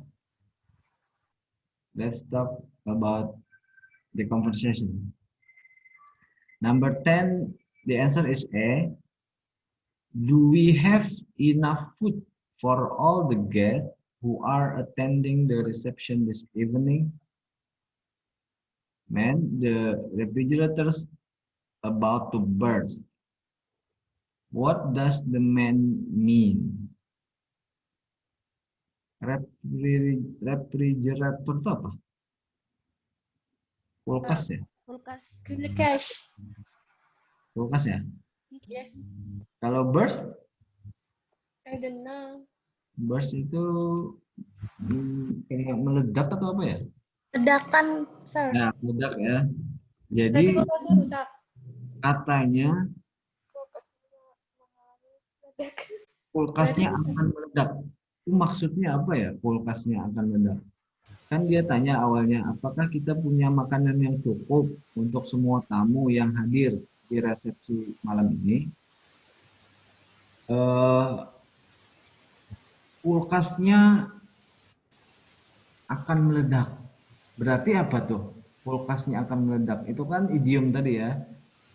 Speaker 1: about the conversation. Number 10, the answer is A. Do we have enough food for all the guests who are attending the reception this evening? Man, the refrigerator's about to burst. What does the man mean? Refrigerator itu apa? Kulkas ya?
Speaker 10: Kulkas.
Speaker 3: Kulkas.
Speaker 1: Kulkas ya?
Speaker 3: Yes.
Speaker 1: Kalau burst,
Speaker 3: I don't know.
Speaker 1: burst itu kayak meledak atau apa ya?
Speaker 6: Ledakan, sir.
Speaker 1: Nah, meledak ya.
Speaker 3: Berarti
Speaker 1: Jadi
Speaker 3: kulkasnya rusak.
Speaker 1: katanya kulkasnya
Speaker 3: Berarti rusak.
Speaker 1: akan meledak. Itu maksudnya apa ya? Kulkasnya akan meledak. Kan dia tanya awalnya, apakah kita punya makanan yang cukup untuk semua tamu yang hadir di resepsi malam ini? Kulkasnya akan meledak. Berarti apa tuh? Kulkasnya akan meledak. Itu kan idiom tadi ya.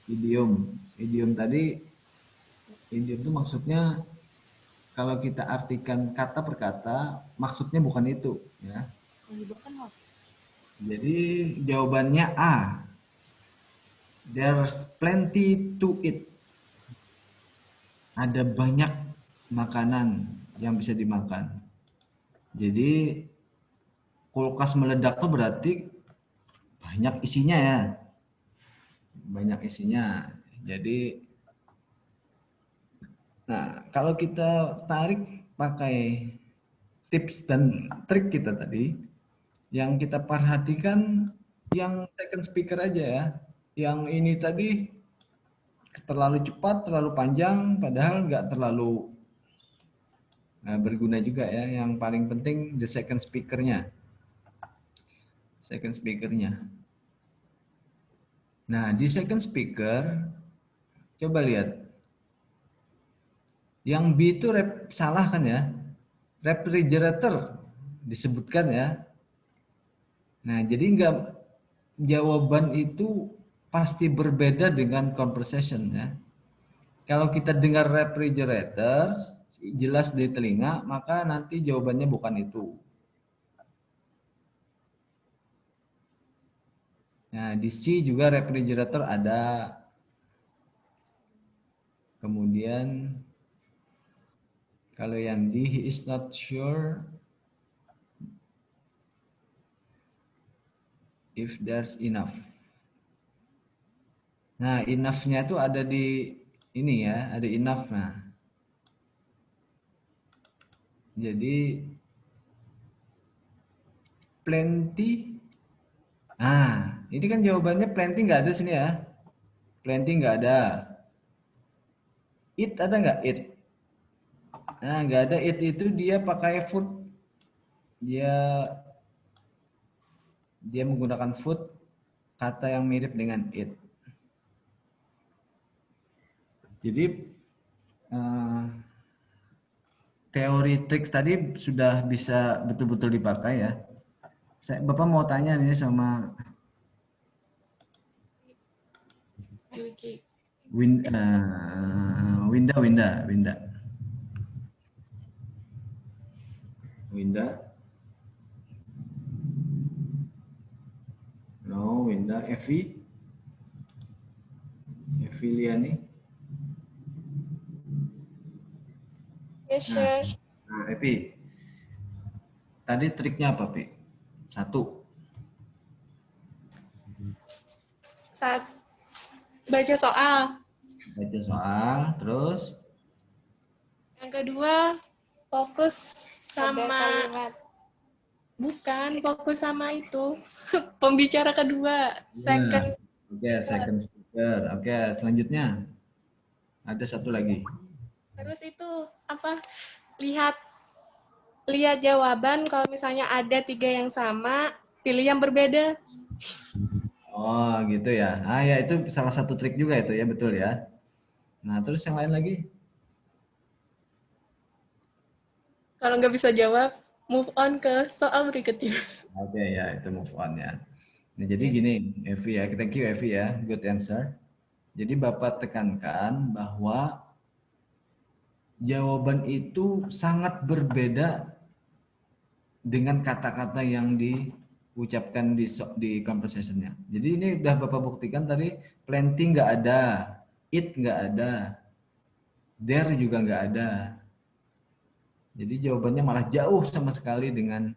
Speaker 1: Idiom tadi, idiom itu maksudnya kalau kita artikan kata per kata, maksudnya bukan itu ya. Jadi jawabannya A. There's plenty to eat. Ada banyak makanan yang bisa dimakan. Jadi kulkas meledak tuh berarti banyak isinya ya. Banyak isinya. Jadi nah, kalau kita tarik pakai tips dan trik kita tadi, yang kita perhatikan yang second speaker aja ya. Yang ini tadi terlalu cepat, terlalu panjang, padahal nggak terlalu berguna juga ya. Yang paling penting the second speakernya. Second speakernya. Nah, di second speaker, coba lihat. Yang B itu salah kan ya? Refrigerator disebutkan ya. Nah, jadi jawaban itu pasti berbeda dengan conversation ya. Kalau kita dengar refrigerators jelas di telinga, maka nanti jawabannya bukan itu. Nah, di C juga refrigerator ada. Kemudian kalau yang D, he is not sure if there's enough. Nah, enough-nya itu ada di ini ya, ada enough. Nah, jadi plenty. Nah, ini kan jawabannya plenty nggak ada sini ya. Plenty nggak ada. It ada nggak? It. Nah, nggak ada it itu dia pakai food. Dia menggunakan food, kata yang mirip dengan it. Jadi teori trik tadi sudah bisa betul-betul dipakai ya. Bapak mau tanya nih sama Winda. No, Winda. Evi Liani.
Speaker 3: Yes, sir.
Speaker 1: Nah, Evi. Tadi triknya apa, Pi? 1.
Speaker 3: Saat baca soal.
Speaker 1: Baca soal, terus?
Speaker 3: Yang kedua, fokus sama bukan fokus sama itu pembicara kedua, second.
Speaker 1: Oke, second speaker. Oke, selanjutnya ada satu lagi.
Speaker 3: Terus itu apa? Lihat jawaban, kalau misalnya ada 3 yang sama, pilih yang berbeda.
Speaker 1: Oh, gitu ya. Ah, ya itu salah satu trik juga itu ya, betul ya. Nah, terus yang lain lagi?
Speaker 3: Kalau nggak bisa jawab, move on ke soal berikutnya.
Speaker 1: Oke, ya itu move on ya. Nah, jadi gini, Evi ya, thank you Evi ya, good answer. Jadi Bapak tekankan bahwa jawaban itu sangat berbeda dengan kata-kata yang diucapkan di conversation-nya. Jadi ini udah Bapak buktikan tadi, plenty nggak ada, it nggak ada, there juga nggak ada. Jadi jawabannya malah jauh sama sekali dengan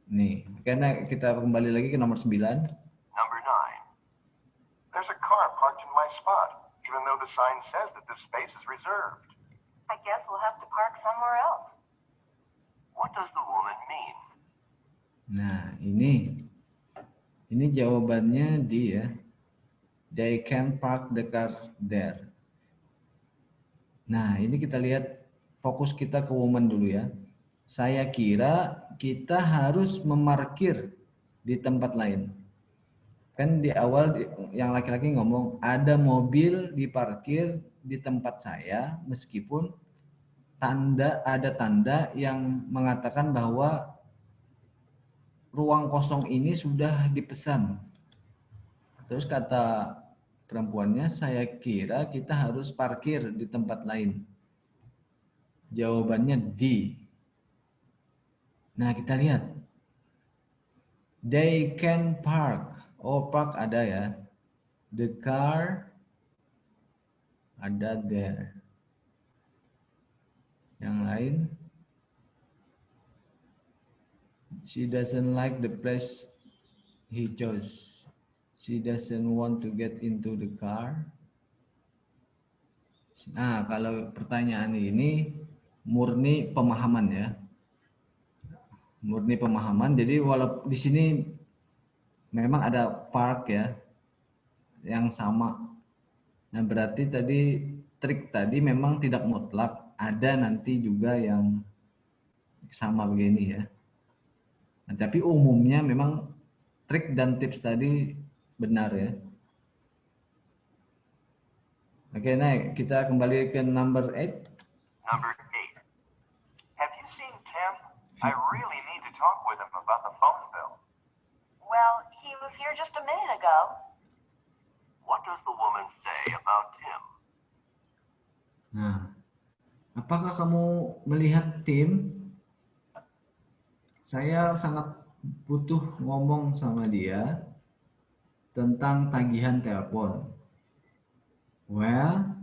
Speaker 1: Nih, karena kita kembali lagi ke nomor 9.
Speaker 7: Number 9. There's a car parked in my spot, even though the sign says that this space is reserved.
Speaker 9: I guess we'll have to park somewhere else.
Speaker 7: What does the woman mean?
Speaker 1: Nah, ini jawabannya D ya. They can park the car there. Nah, ini kita lihat fokus kita ke woman dulu ya. Saya kira kita harus memarkir di tempat lain. Kan di awal yang laki-laki ngomong ada mobil diparkir di tempat saya meskipun ada tanda yang mengatakan bahwa ruang kosong ini sudah dipesan. Terus kata perempuannya, saya kira kita harus parkir di tempat lain. Jawabannya D. Nah, kita lihat. They can park. Oh, park ada ya. The car ada there. Yang lain. She doesn't like the place he chose. She doesn't want to get into the car. Nah, kalau pertanyaan ini murni pemahaman ya. Murni pemahaman. Jadi walau di sini memang ada park ya yang sama. Nah, berarti tadi trik tadi memang tidak mutlak, ada nanti juga yang sama begini ya. Nah, tapi umumnya memang trik dan tips tadi benar ya. Oke, naik. Kita kembali ke number 8.
Speaker 7: Number 8. Have you seen Tim? I really need to talk with him about the phone bill.
Speaker 9: Well, he was here just a minute ago.
Speaker 7: What does the woman say about Tim?
Speaker 1: Nah, apakah kamu melihat Tim? Saya sangat butuh ngomong sama dia tentang tagihan telepon. Well,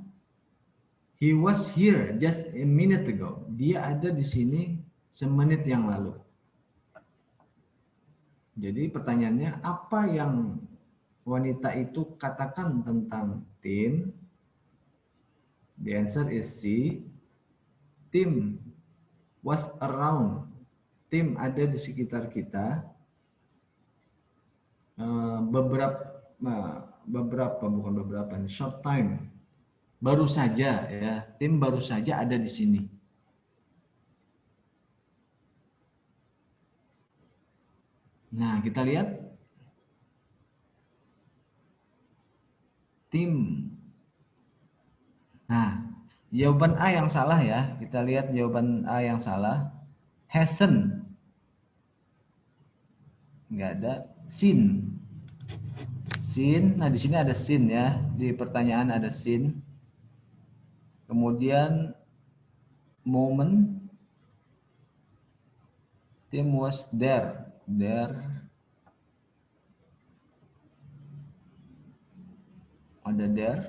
Speaker 1: he was here just a minute ago. Dia ada di sini semenit yang lalu. Jadi pertanyaannya, apa yang wanita itu katakan tentang Tim? The answer is C. Tim was around. Tim ada di sekitar kita. Short time. Baru saja ya. Tim baru saja ada di sini. Nah, kita lihat Tim. Nah, jawaban A yang salah ya. Kita lihat jawaban A yang salah. Hasn't. Enggak ada. Seen. Seen. Nah, di sini ada seen ya. Di pertanyaan ada seen. Kemudian moment. Tim was there. There. Ada there?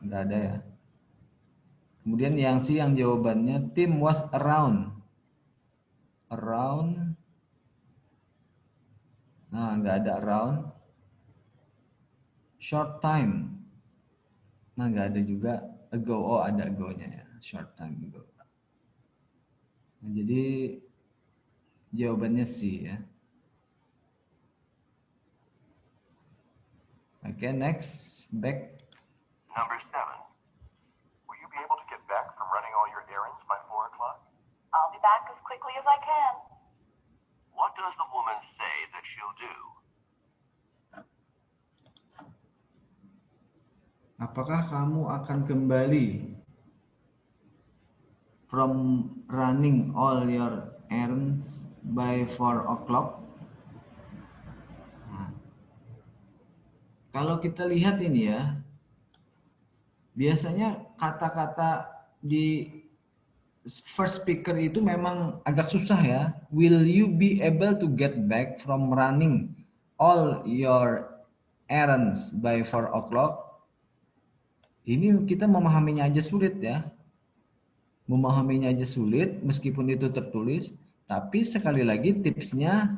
Speaker 1: Enggak ada ya. Kemudian yang C yang jawabannya Tim was around. Around. Nah, enggak ada around. Short time. Nah, enggak ada juga ago. Oh, ada ago-nya ya. Short time ago. Nah, jadi jawabannya C ya. Okay, next. Back.
Speaker 7: Number 7. Will you be able to get back from running all your errands by 4 o'clock?
Speaker 9: I'll be back as quickly as I can.
Speaker 7: What does the woman say that she'll do?
Speaker 1: Apakah kamu akan kembali from running all your errands by 4 o'clock? Nah, kalau kita lihat ini ya, biasanya kata-kata di first speaker itu memang agak susah ya. Will you be able to get back from running all your errands by 4 o'clock? Ini kita memahaminya aja sulit ya. Memahaminya aja sulit meskipun itu tertulis. Tapi sekali lagi tipsnya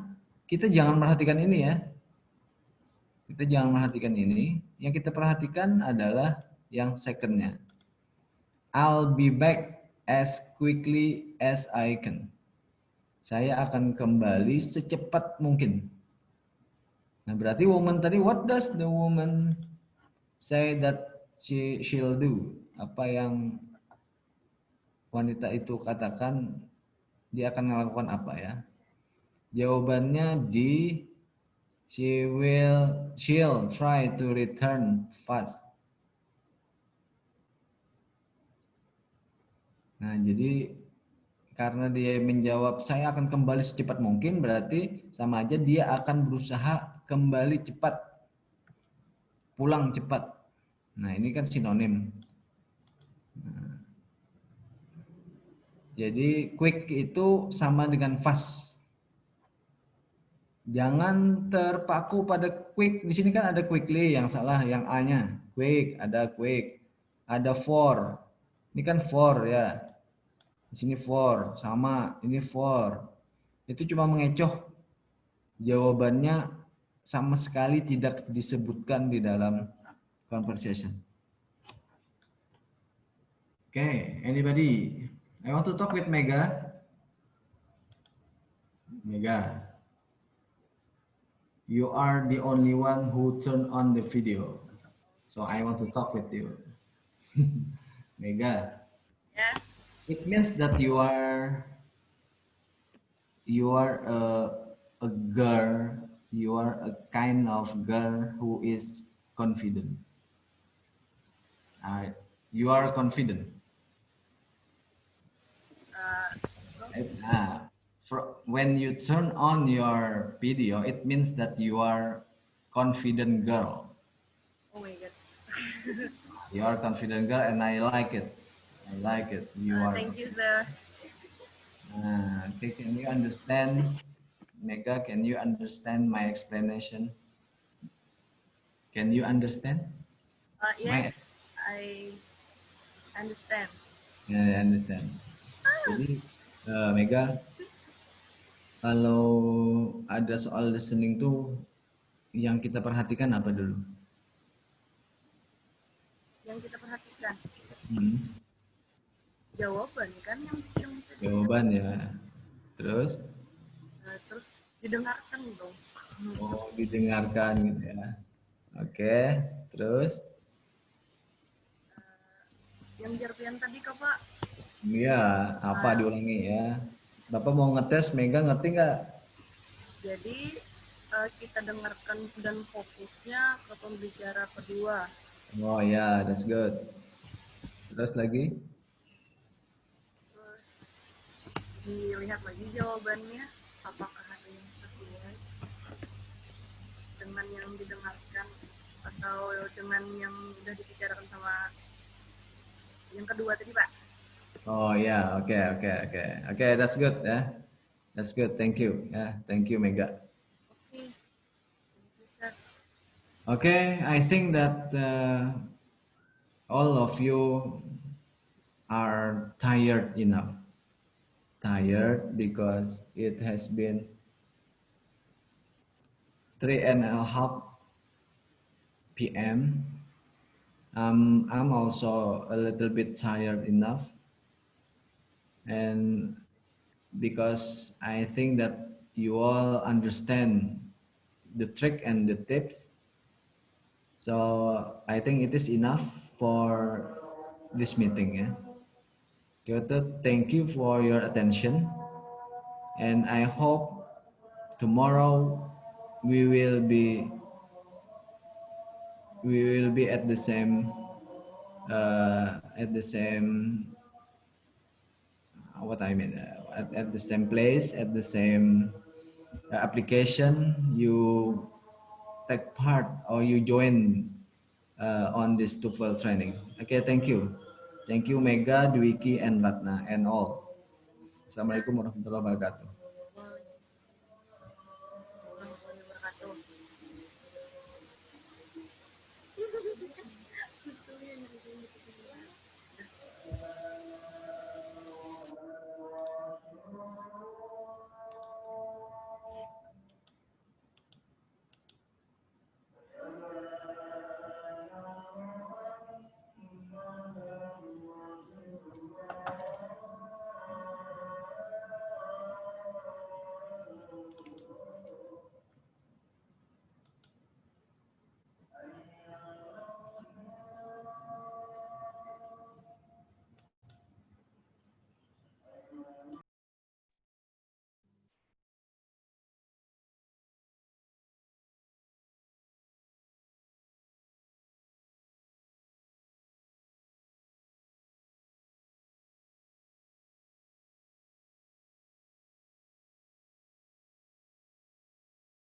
Speaker 1: kita jangan merhatikan ini ya. Kita jangan merhatikan ini. Yang kita perhatikan adalah yang secondnya. I'll be back as quickly as I can. Saya akan kembali secepat mungkin. Nah, berarti woman tadi, what does the woman say that she'll do? Apa yang wanita itu katakan, dia akan melakukan apa ya? Jawabannya di she'll try to return fast. Nah, jadi karena dia menjawab saya akan kembali secepat mungkin, berarti sama aja dia akan berusaha kembali cepat, pulang cepat. Nah, ini kan sinonim. Nah, jadi quick itu sama dengan fast. Jangan terpaku pada quick. Di sini kan ada quickly, yang salah yang A-nya. Quick, ada for. Ini kan for ya. Di sini for, sama ini for. Itu cuma mengecoh. Jawabannya sama sekali tidak disebutkan di dalam conversation. Okay, anybody? I want to talk with Mega. Mega. You are the only one who turned on the video. So I want to talk with you. Mega.
Speaker 11: Yeah.
Speaker 1: It means that you are a girl, you are a kind of girl who is confident. You are confident. When you turn on your video, it means that you are confident girl.
Speaker 11: Oh my god.
Speaker 1: You are confident girl, and I like it. I like it. You are.
Speaker 11: Thank you, sir.
Speaker 1: Okay, can you understand, Mega? Can you understand my explanation? Can you understand?
Speaker 11: Yes, I understand.
Speaker 1: Yeah, I understand. Jadi, Mega, kalau ada soal listening tuh, yang kita perhatikan apa dulu?
Speaker 11: Yang kita perhatikan.
Speaker 1: Jawaban
Speaker 11: kan yang
Speaker 1: jawaban ya. Terus
Speaker 11: terus didengarkan dong.
Speaker 1: Oh, didengarkan gitu ya. Oke, terus
Speaker 11: yang jarpian tadi Kak Pak.
Speaker 1: Iya, apa diulangi ya? Bapak mau ngetes, Mega ngerti nggak?
Speaker 11: Jadi kita dengarkan dan fokusnya ke pembicara kedua.
Speaker 1: Oh ya, that's good. Terus lagi?
Speaker 11: Dilihat lagi jawabannya, apakah ada yang sesuai dengan yang didengarkan atau dengan yang sudah dibicarakan sama yang kedua tadi Pak.
Speaker 1: Oh ya, oke, that's good ya, that's good, thank you ya, thank you Mega. Okay, I think that all of you are tired enough. Tired because it has been 3:30 p.m. I'm also a little bit tired enough, and because I think that you all understand the trick and the tips, so I think it is enough for this meeting. Yeah. Kyoto, thank you for your attention, and I hope tomorrow we will be at the same at the same place, at the same application. You take part or you join on this TOEFL training. Okay, thank you. Thank you Mega, Dwiki, and Ratna, and all. Assalamualaikum warahmatullahi wabarakatuh.